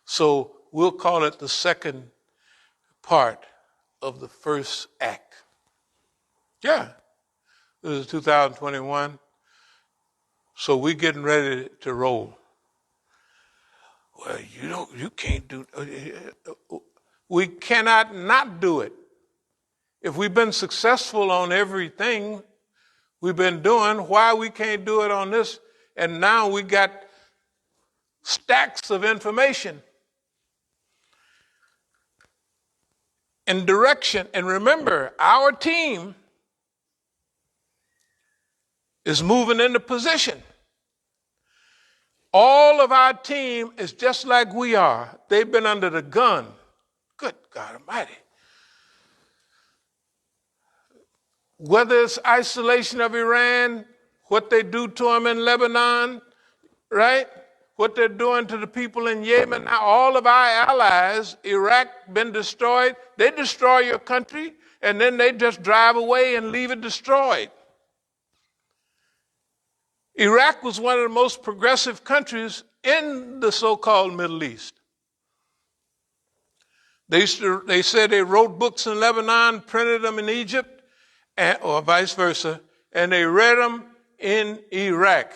[SPEAKER 2] So we'll call it the second part of the first act. Yeah, this is 2021. So we're getting ready to roll. Well, you can't do. We cannot not do it. If we've been successful on everything we've been doing, why we can't do it on this? And now we got stacks of information and direction. And remember, our team is moving into position. All of our team is just like we are. They've been under the gun. Good God Almighty. Whether it's isolation of Iran, what they do to them in Lebanon, right? What they're doing to the people in Yemen. Now, all of our allies, Iraq, been destroyed. They destroy your country, and then they just drive away and leave it destroyed. Iraq was one of the most progressive countries in the so-called Middle East. They said they wrote books in Lebanon, printed them in Egypt, or vice versa, and they read them in Iraq.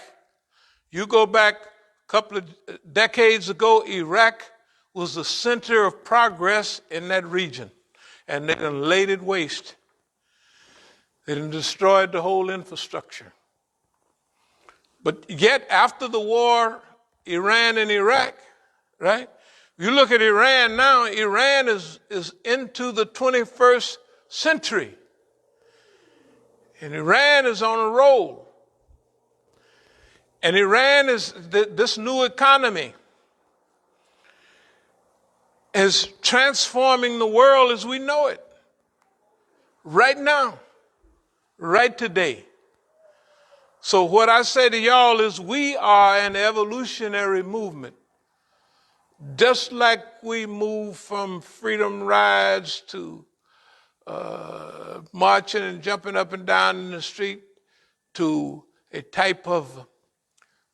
[SPEAKER 2] You go back a couple of decades ago, Iraq was the center of progress in that region, and they done laid it waste. They done destroyed the whole infrastructure. But yet, after the war, Iran and Iraq, right? You look at Iran now, Iran is into the 21st century. And Iran is on a roll. And Iran is, this new economy is transforming the world as we know it. Right now, right today. So what I say to y'all is we are an evolutionary movement. Just like we move from freedom rides to marching and jumping up and down in the street to a type of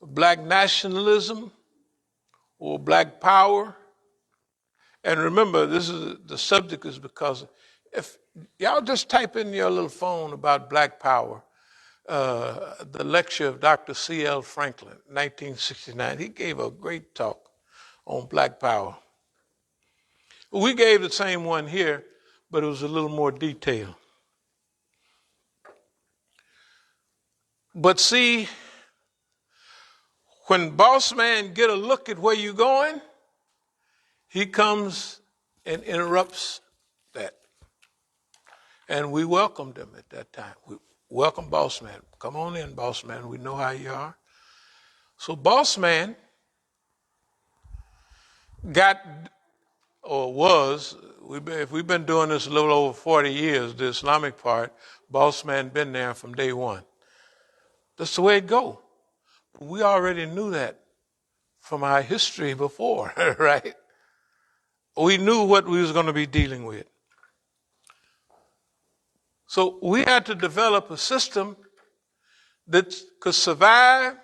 [SPEAKER 2] black nationalism or black power. And remember, the subject is because if y'all just type in your little phone about black power, the lecture of Dr. C.L. Franklin, 1969, he gave a great talk on black power. We gave the same one here, but it was a little more detailed. But see, when boss man get a look at where you're going, he comes and interrupts that. And we welcomed him at that time. We welcome boss man. Come on in, boss man. We know how you are. So boss man got, or was, if we've been doing this a little over 40 years, the Islamic part, boss man been there from day one. That's the way it go. We already knew that from our history before, right? We knew what we was going to be dealing with. So we had to develop a system that could survive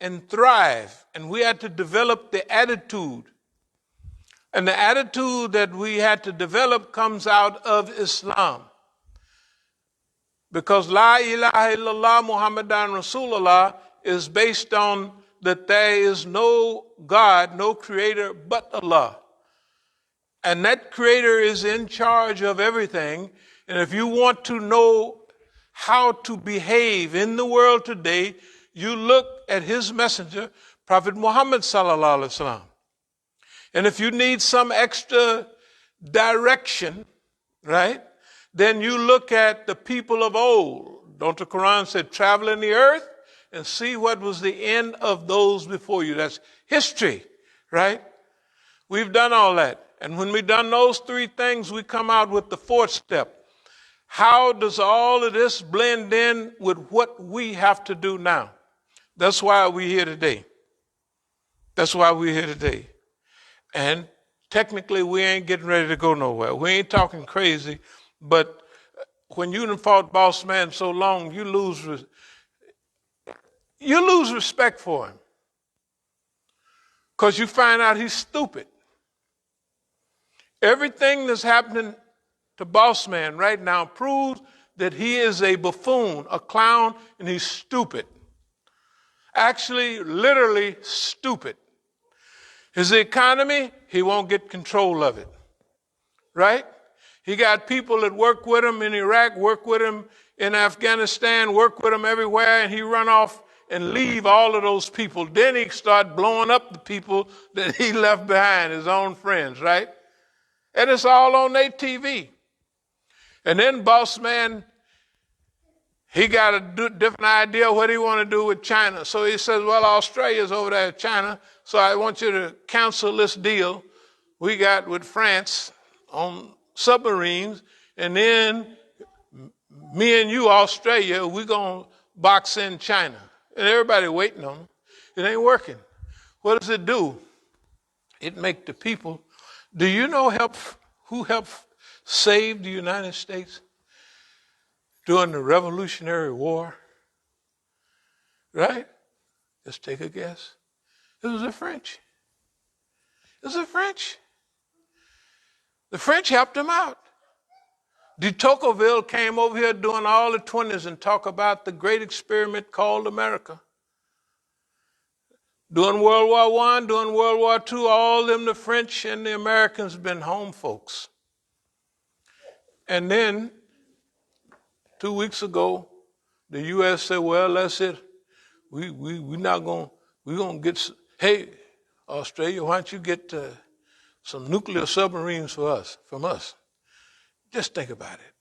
[SPEAKER 2] and thrive. And we had to develop the attitude. And the attitude that we had to develop comes out of Islam. Because La ilaha illallah Muhammadan Rasulullah is based on that there is no God, no creator but Allah. And that creator is in charge of everything. And if you want to know how to behave in the world today, you look at his messenger, Prophet Muhammad sallallahu alaihi wasallam. And if you need some extra direction, right, then you look at the people of old. Don't the Quran say, travel in the earth and see what was the end of those before you. That's history, right? We've done all that. And when we've done those three things, we come out with the fourth step. How does all of this blend in with what we have to do now? That's why we're here today. That's why we're here today. And technically, we ain't getting ready to go nowhere. We ain't talking crazy, but when you done fought boss man so long, you lose respect for him. Because you find out he's stupid. Everything that's happening to boss man right now proves that he is a buffoon, a clown, and he's stupid. Actually, literally stupid. His economy, he won't get control of it. right? He got people that work with him in Iraq, work with him in Afghanistan, work with him everywhere, and he run off and leave all of those people. Then he start blowing up the people that he left behind, his own friends, right? And it's all on their TV. And then boss man, he got a different idea what he want to do with China. So he says, well, Australia's over there at China, so I want you to cancel this deal we got with France on submarines, and then me and you, Australia, we're going to box in China. And everybody waiting on him. It ain't working. What does it do? It make the people. Do you know who helped save the United States during the Revolutionary War? Right? Let's take a guess. It was the French. It was the French. The French helped them out. De Tocqueville came over here during all the 20s and talked about the great experiment called America. During World War I, during World War II, all them, the French and the Americans, been home folks. And then 2 weeks ago, the U.S. said, well, that's it. We're going to get, hey, Australia, why don't you get some nuclear submarines from us? Just think about it.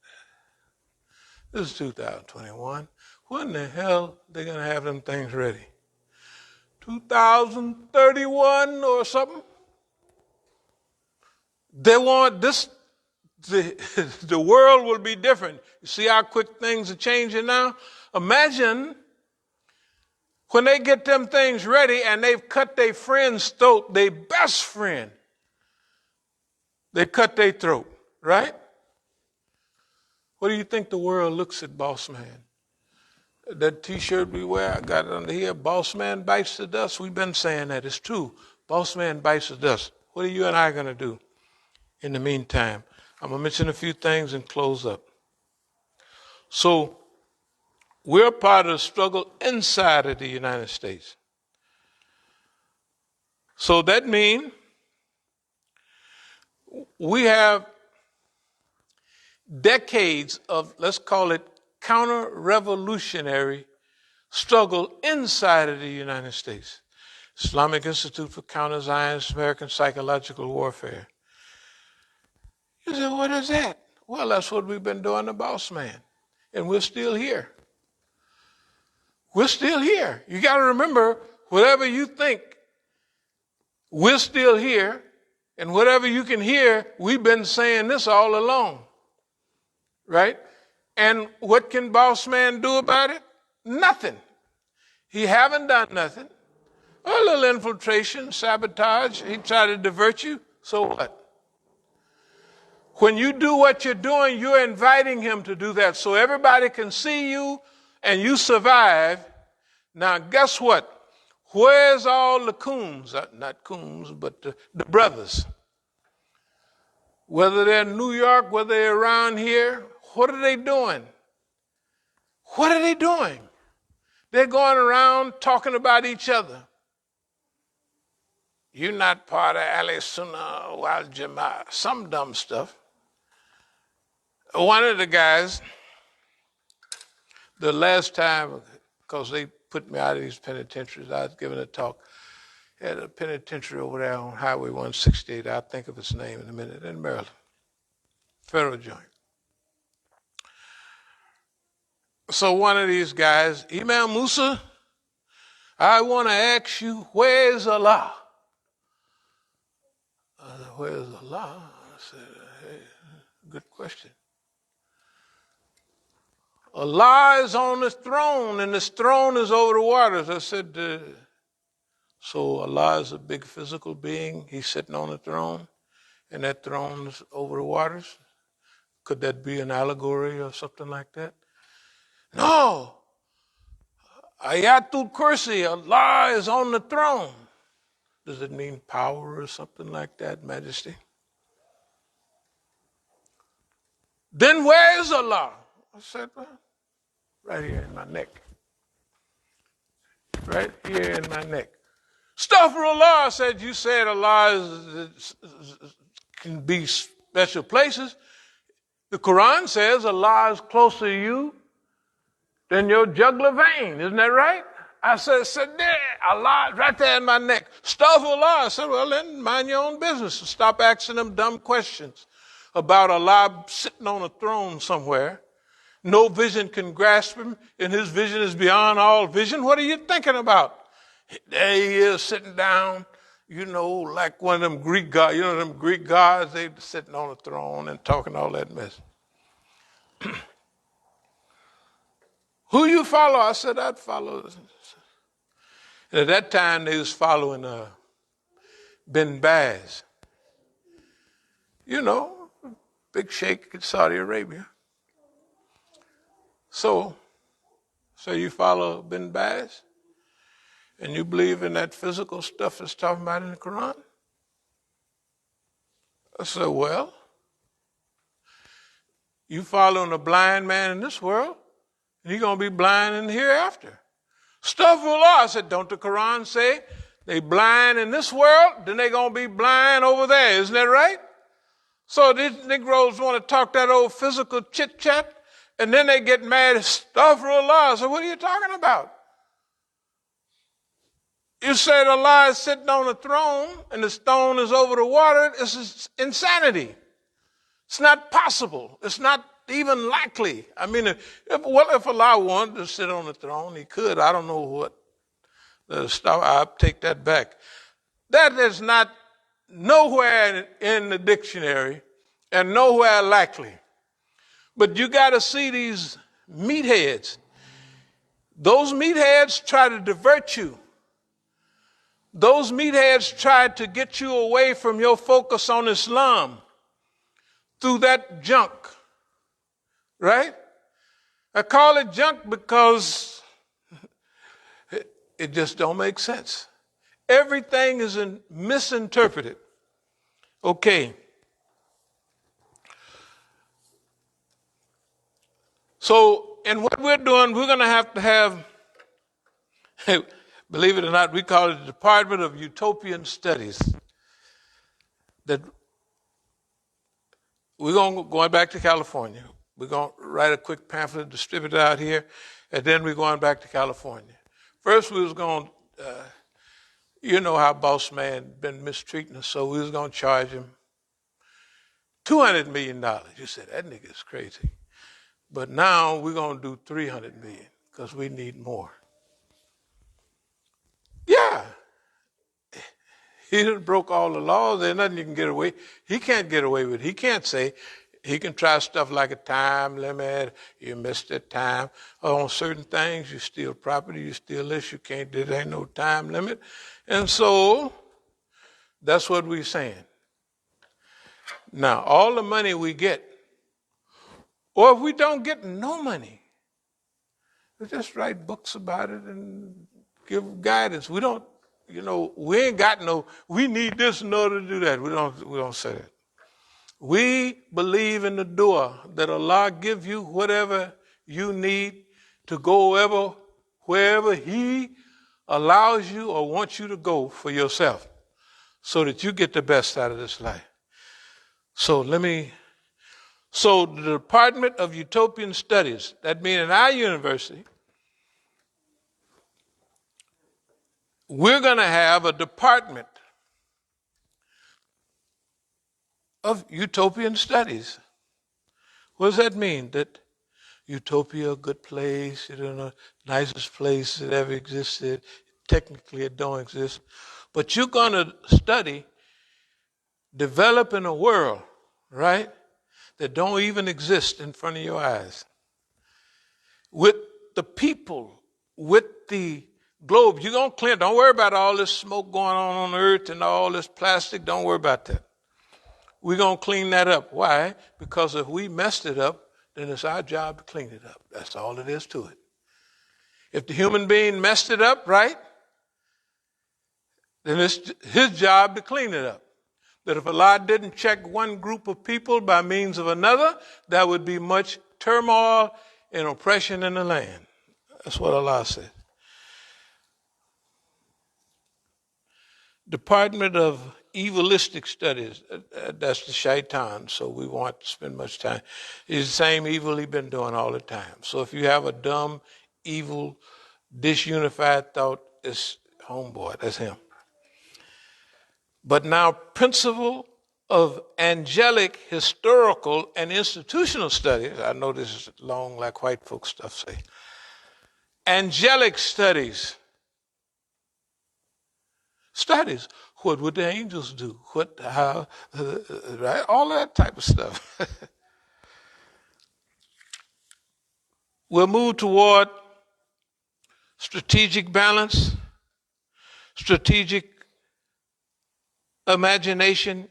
[SPEAKER 2] This is 2021. When the hell they going to have them things ready? 2031 or something? They want this, the world will be different. You see how quick things are changing now? Imagine when they get them things ready and they've cut their friend's throat, their best friend, they cut their throat, right? What do you think the world looks at, boss man? That T-shirt we wear, I got it under here, boss man bites the dust. We've been saying that. It's true. Boss man bites the dust. What are you and I going to do in the meantime? I'm going to mention a few things and close up. So we're part of the struggle inside of the United States. So that means we have decades of, let's call it, counter-revolutionary struggle inside of the United States. Islamic Institute for Counter-Zionist American Psychological Warfare. You say, what is that? Well, that's what we've been doing to Boss Man. And we're still here. We're still here. You got to remember, whatever you think, we're still here. And whatever you can hear, we've been saying this all along. Right? And what can boss man do about it? Nothing. He haven't done nothing. A little infiltration, sabotage. He tried to divert you. So what? When you do what you're doing, you're inviting him to do that so everybody can see you and you survive. Now, guess what? Where's all the coons? Not coons, but the brothers. Whether they're in New York, whether they're around here, what are they doing? What are they doing? They're going around talking about each other. You're not part of Al-Sunnah wal Jama'ah. Some dumb stuff. One of the guys, the last time, because they put me out of these penitentiaries, I was giving a talk at a penitentiary over there on Highway 168. I'll think of its name in a minute, in Maryland. Federal joint. So one of these guys, Imam Musa, I want to ask you, where's Allah? I said, where's Allah? I said, hey, good question. Allah is on his throne, and his throne is over the waters. I said, so Allah is a big physical being. He's sitting on the throne, and that throne is over the waters. Could that be an allegory or something like that? No. Ayatul Kursi, Allah is on the throne. Does it mean power or something like that, majesty? Then where is Allah? I said, well, right here in my neck. Right here in my neck. Astaghfirullah, I said, you said Allah can be special places. The Quran says Allah is closer to you than your jugular vein. Isn't that right? I said there, Allah, right there in my neck. Astaghfirullah. I said, well, then mind your own business and stop asking them dumb questions about Allah sitting on a throne somewhere. No vision can grasp him, and his vision is beyond all vision. What are you thinking about? There he is sitting down, like one of them Greek gods. Them Greek gods, they sitting on a throne and talking all that mess. Who you follow? I said, I'd follow. And at that time, they was following bin Baz. Big sheikh in Saudi Arabia. So you follow bin Baz? And you believe in that physical stuff that's talking about in the Quran? I said, well, you following a blind man in this world, and you're going to be blind in the hereafter. Astaghfirullah. I said, don't the Quran say they blind in this world, then they're going to be blind over there. Isn't that right? So these Negroes want to talk that old physical chit-chat, and then they get mad. Astaghfirullah. I said, what are you talking about? You said Allah is sitting on a throne and the stone is over the water. This is insanity. It's not possible. It's not even likely. I mean, if Allah wanted to sit on the throne, he could. I don't know what. I'll take that back. That is not nowhere in the dictionary and nowhere likely. But you got to see these meatheads. Those meatheads try to divert you. Those meatheads tried to get you away from your focus on Islam through that junk, right? I call it junk because it just don't make sense. Everything is misinterpreted. Okay. So, and what we're doing, we're going to have, believe it or not, we call it the Department of Utopian Studies. That we're going back to California. We're going to write a quick pamphlet, distribute it out here, and then we're going back to California. First, we was going you know how boss man been mistreating us, so we was going to charge him $200 million. You said, that nigga's crazy. But now we're going to do $300 million because we need more. Yeah. He done broke all the laws. There's nothing you can get away. He can't get away with it. He can't say, he can try stuff like a time limit. You missed that time. On certain things, you steal property, you steal this, you can't, there ain't no time limit. And so, that's what we're saying. Now, all the money we get, or if we don't get no money, we just write books about it and give guidance. We don't, we ain't got we need this in order to do that. We don't say that. We believe in the dua that Allah give you whatever you need to go wherever He allows you or wants you to go for yourself so that you get the best out of this life. So the Department of Utopian Studies, that means in our university, we're going to have a department of utopian studies. What does that mean? That utopia, a good place, nicest place that ever existed. Technically, it don't exist. But you're going to study developing a world, right, that don't even exist in front of your eyes. With the people, with the globe, you're going to clean. Don't worry about all this smoke going on Earth and all this plastic. Don't worry about that. We're going to clean that up. Why? Because if we messed it up, then it's our job to clean it up. That's all it is to it. If the human being messed it up, right, then it's his job to clean it up. That if Allah didn't check one group of people by means of another, there would be much turmoil and oppression in the land. That's what Allah said. Department of evilistic studies. That's the shaitan, so we won't spend much time. It's the same evil he's been doing all the time. So if you have a dumb, evil, disunified thought, it's homeboy, that's him. But now, principle of angelic, historical, and institutional studies. I know this is long like white folks stuff say. Angelic studies. Studies. What would the angels do? What, how, right? All that type of stuff. We'll move toward strategic balance, strategic imagination,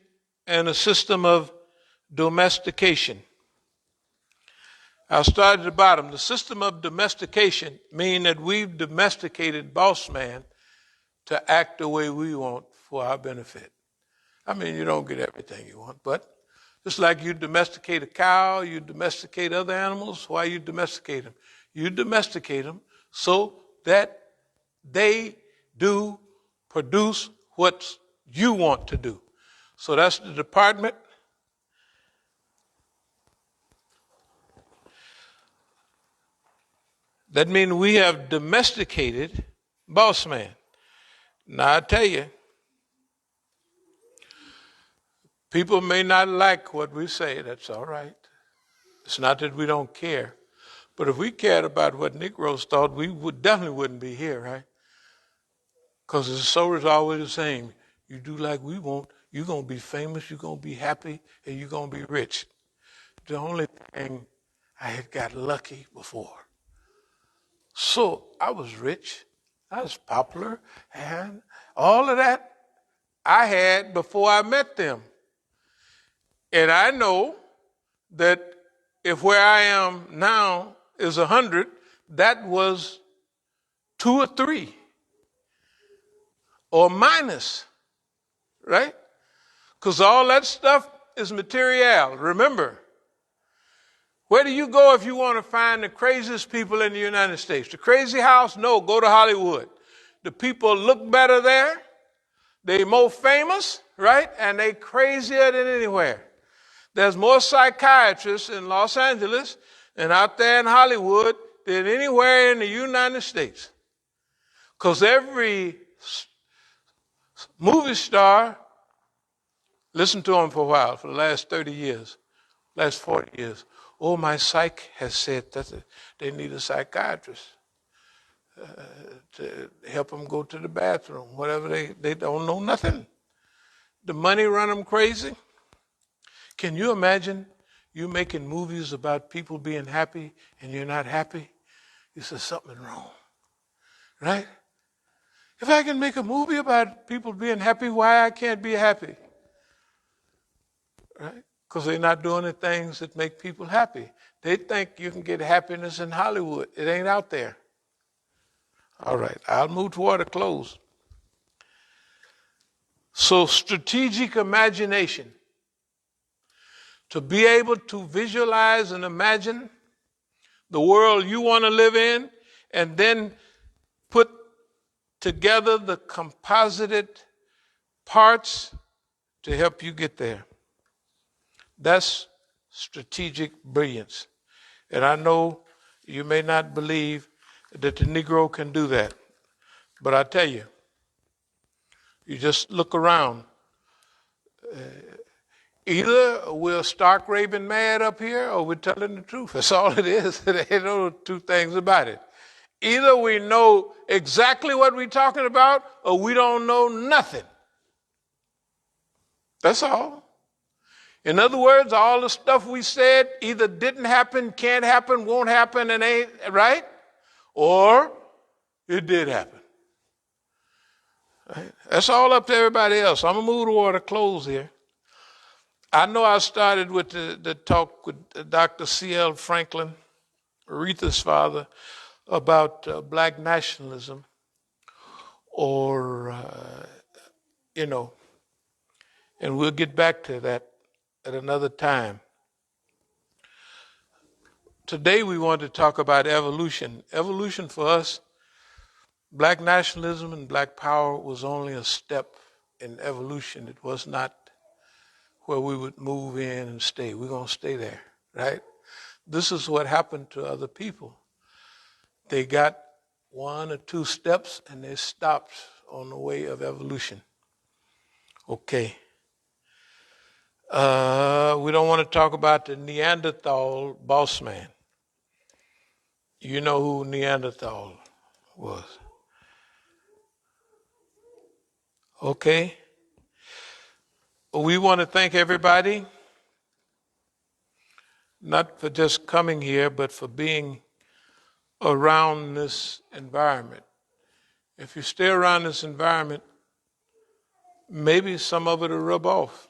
[SPEAKER 2] and a system of domestication. I'll start at the bottom. The system of domestication means that we've domesticated boss man to act the way we want for our benefit. I mean, you don't get everything you want, but just like you domesticate a cow, you domesticate other animals. Why you domesticate them? You domesticate them so that they do produce what you want to do. So that's the department. That means we have domesticated boss man. Now I tell you, people may not like what we say. That's all right. It's not that we don't care. But if we cared about what Negroes thought, we definitely wouldn't be here, right? Because the story is always the same. You do like we want, you're going to be famous, you're going to be happy, and you're going to be rich. The only thing, I had got lucky before. So I was rich, I was popular, and all of that I had before I met them. And I know that if where I am now is 100, that was 2 or 3 or minus, right? Because all that stuff is material. Remember, where do you go if you want to find the craziest people in the United States? The crazy house? No, go to Hollywood. The people look better there. They more famous, right? And they crazier than anywhere. There's more psychiatrists in Los Angeles and out there in Hollywood than anywhere in the United States. Because every movie star, listen to them for a while, for the last 30 years, last 40 years. Oh, my psych has said that they need a psychiatrist to help them go to the bathroom, whatever. They don't know nothing. The money run them crazy. Can you imagine you making movies about people being happy and you're not happy? You say something wrong, right? If I can make a movie about people being happy, why I can't be happy? Right? Because they're not doing the things that make people happy. They think you can get happiness in Hollywood. It ain't out there. All right, I'll move toward a close. So strategic imagination. To be able to visualize and imagine the world you want to live in and then put together the composited parts to help you get there. That's strategic brilliance. And I know you may not believe that the Negro can do that. But I tell you, you just look around. Either we're stark raving mad up here or we're telling the truth. That's all it is. There ain't no two things about it. Either we know exactly what we're talking about or we don't know nothing. That's all. In other words, all the stuff we said either didn't happen, can't happen, won't happen, and ain't, right? Or it did happen. Right? That's all up to everybody else. I'm going to move toward a close here. I know I started with the talk with Dr. C.L. Franklin, Aretha's father, about black nationalism or, and we'll get back to that at another time. Today we want to talk about evolution. Evolution for us, black nationalism and black power was only a step in evolution, it was not where we would move in and stay. We're going to stay there, right? This is what happened to other people. They got 1 or 2 steps and they stopped on the way of evolution. Okay. We don't want to talk about the Neanderthal boss man. You know who Neanderthal was. Okay. We want to thank everybody, not for just coming here, but for being around this environment. If you stay around this environment, maybe some of it will rub off.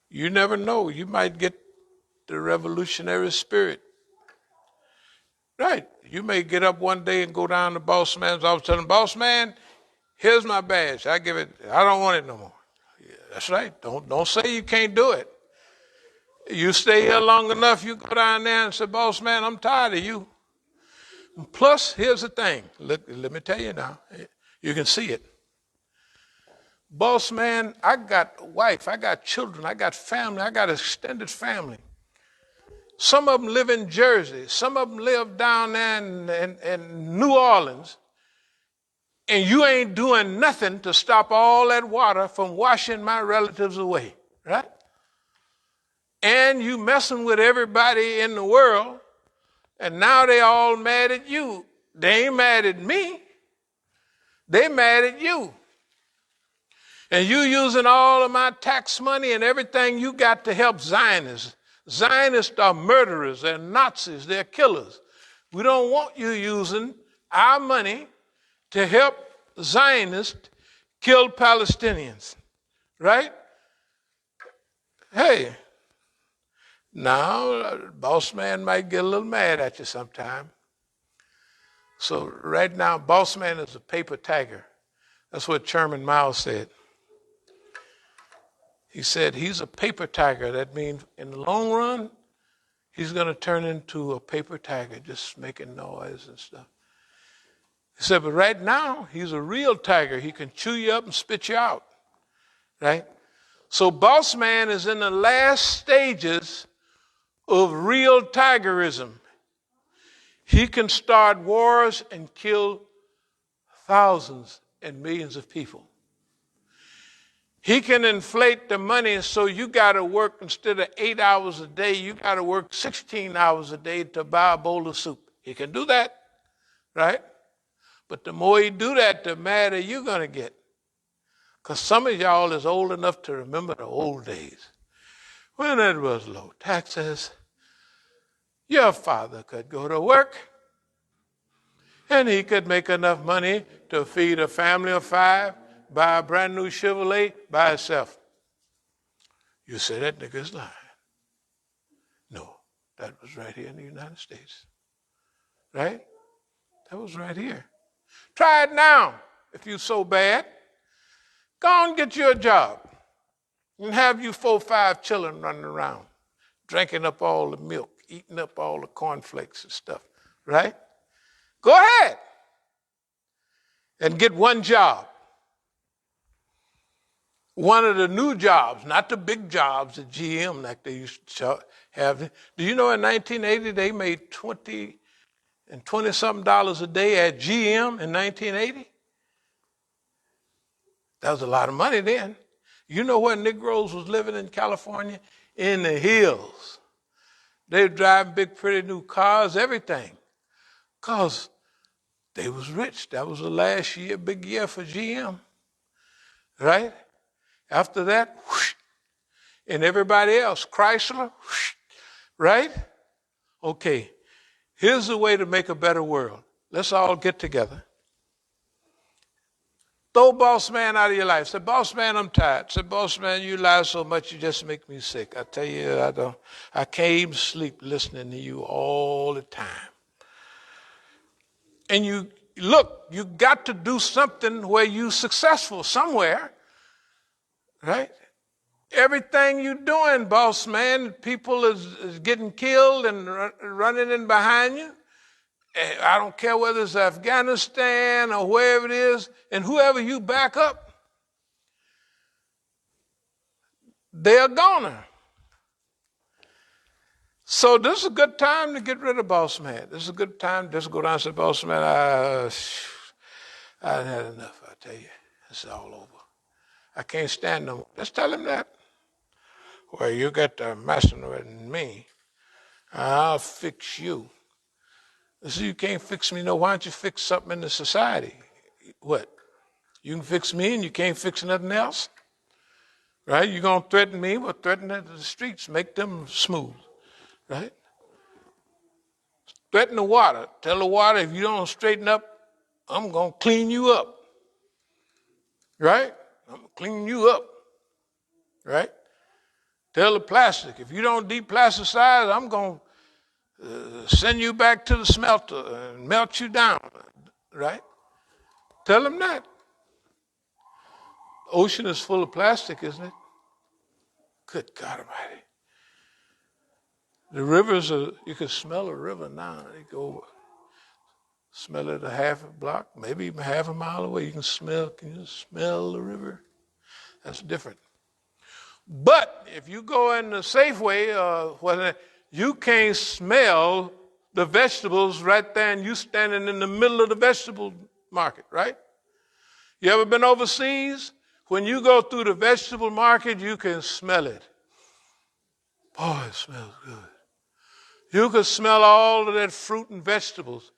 [SPEAKER 2] You never know. You might get the revolutionary spirit. Right. You may get up one day and go down to boss man's office, tell him, boss man, here's my badge. I don't want it no more. Yeah, that's right. Don't say you can't do it. You stay here long enough, you go down there and say, boss man, I'm tired of you. And plus, here's the thing. Look, let me tell you now. You can see it. Boss man, I got a wife, I got children, I got family, I got extended family. Some of them live in Jersey. Some of them live down there in New Orleans. And you ain't doing nothing to stop all that water from washing my relatives away, right? And you messing with everybody in the world, and now they all mad at you. They ain't mad at me. They mad at you. And you using all of my tax money and everything you got to help Zionists. Zionists are murderers, they're Nazis, they're killers. We don't want you using our money to help Zionists kill Palestinians, right? Hey, now, boss man might get a little mad at you sometime. So right now, boss man is a paper tiger. That's what Chairman Mao said. He said he's a paper tiger. That means in the long run, he's going to turn into a paper tiger, just making noise and stuff. He said, but right now, he's a real tiger. He can chew you up and spit you out, right? So boss man is in the last stages of real tigerism. He can start wars and kill thousands and millions of people. He can inflate the money so you got to work instead of 8 hours a day, you got to work 16 hours a day to buy a bowl of soup. He can do that, right? But the more he do that, the madder you're going to get. Because some of y'all is old enough to remember the old days when it was low taxes. Your father could go to work and he could make enough money to feed a family of 5, buy a brand new Chevrolet by himself. You say that nigga's lying. No, that was right here in the United States. Right? That was right here. Try it now if you're so bad. Go on and get you a job and have you 4 or 5 children running around, drinking up all the milk, eating up all the cornflakes and stuff, right? Go ahead and get one job. One of the new jobs, not the big jobs at GM like they used to have. Do you know in 1980 they made $20-something a day at GM in 1980? That was a lot of money then. You know where Negroes was living in California? In the hills. They were driving big, pretty new cars, everything. Because they was rich. That was the last year, big year for GM. Right? After that, whoosh, and everybody else, Chrysler, whoosh, right? Okay, here's the way to make a better world. Let's all get together. Throw boss man out of your life. Say, boss man, I'm tired. Say, boss man, you lie so much, you just make me sick. I tell you, I can't even sleep listening to you all the time. And you got to do something where you're successful somewhere, right? Everything you're doing, boss man, people is getting killed and running in behind you. I don't care whether it's Afghanistan or wherever it is, and whoever you back up, they're a goner. So this is a good time to get rid of boss man. This is a good time to just go down and say, boss man, I had enough, I tell you. It's all over. I can't stand no more. Just tell him that. Well, you got the messing with me. I'll fix you. So you can't fix me. No, why don't you fix something in the society? What? You can fix me and you can't fix nothing else? Right? You're going to threaten me, but threaten the streets, make them smooth. Right? Threaten the water. Tell the water, if you don't straighten up, I'm going to clean you up. Right? I'm going to clean you up. Right? Tell the plastic, if you don't deplasticize, I'm going to send you back to the smelter and melt you down. Right? Tell them that. The ocean is full of plastic, isn't it? Good God Almighty. The rivers are, you can smell a river now. You go smell it a half a block, maybe even half a mile away. You can you smell the river? That's different. But if you go in the Safeway, you can't smell the vegetables right there and you standing in the middle of the vegetable market, right? You ever been overseas? When you go through the vegetable market, you can smell it. Boy, it smells good. You can smell all of that fruit and vegetables.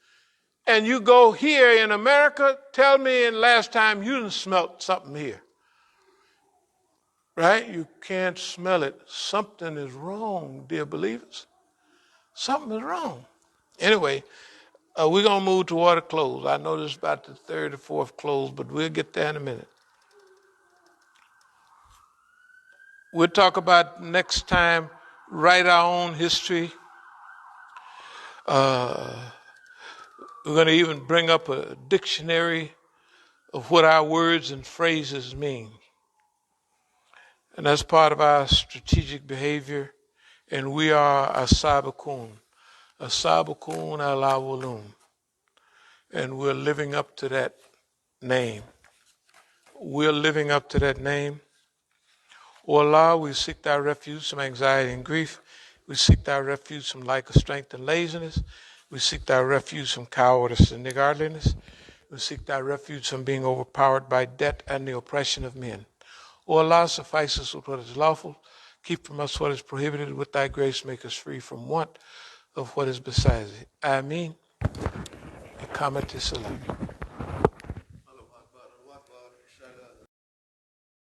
[SPEAKER 2] And you go here in America, tell me in last time you didn't smell something here. Right? You can't smell it. Something is wrong, dear believers. Something is wrong. Anyway, we're going to move toward a close. I know this is about the third or fourth close, but we'll get there in a minute. We'll talk about next time, write our own history. We're going to even bring up a dictionary of what our words and phrases mean. And that's part of our strategic behavior. And we are As-Sabiqun. As-Sabiqun al-Awwalun. And we're living up to that name. We're living up to that name. O Allah, we seek thy refuge from anxiety and grief. We seek thy refuge from lack of strength and laziness. We seek thy refuge from cowardice and niggardliness. We seek thy refuge from being overpowered by debt and the oppression of men. O Allah, suffice us with what is lawful. Keep from us what is prohibited. With thy grace, make us free from want of what is besides thee. Ameen. Iqamati salam.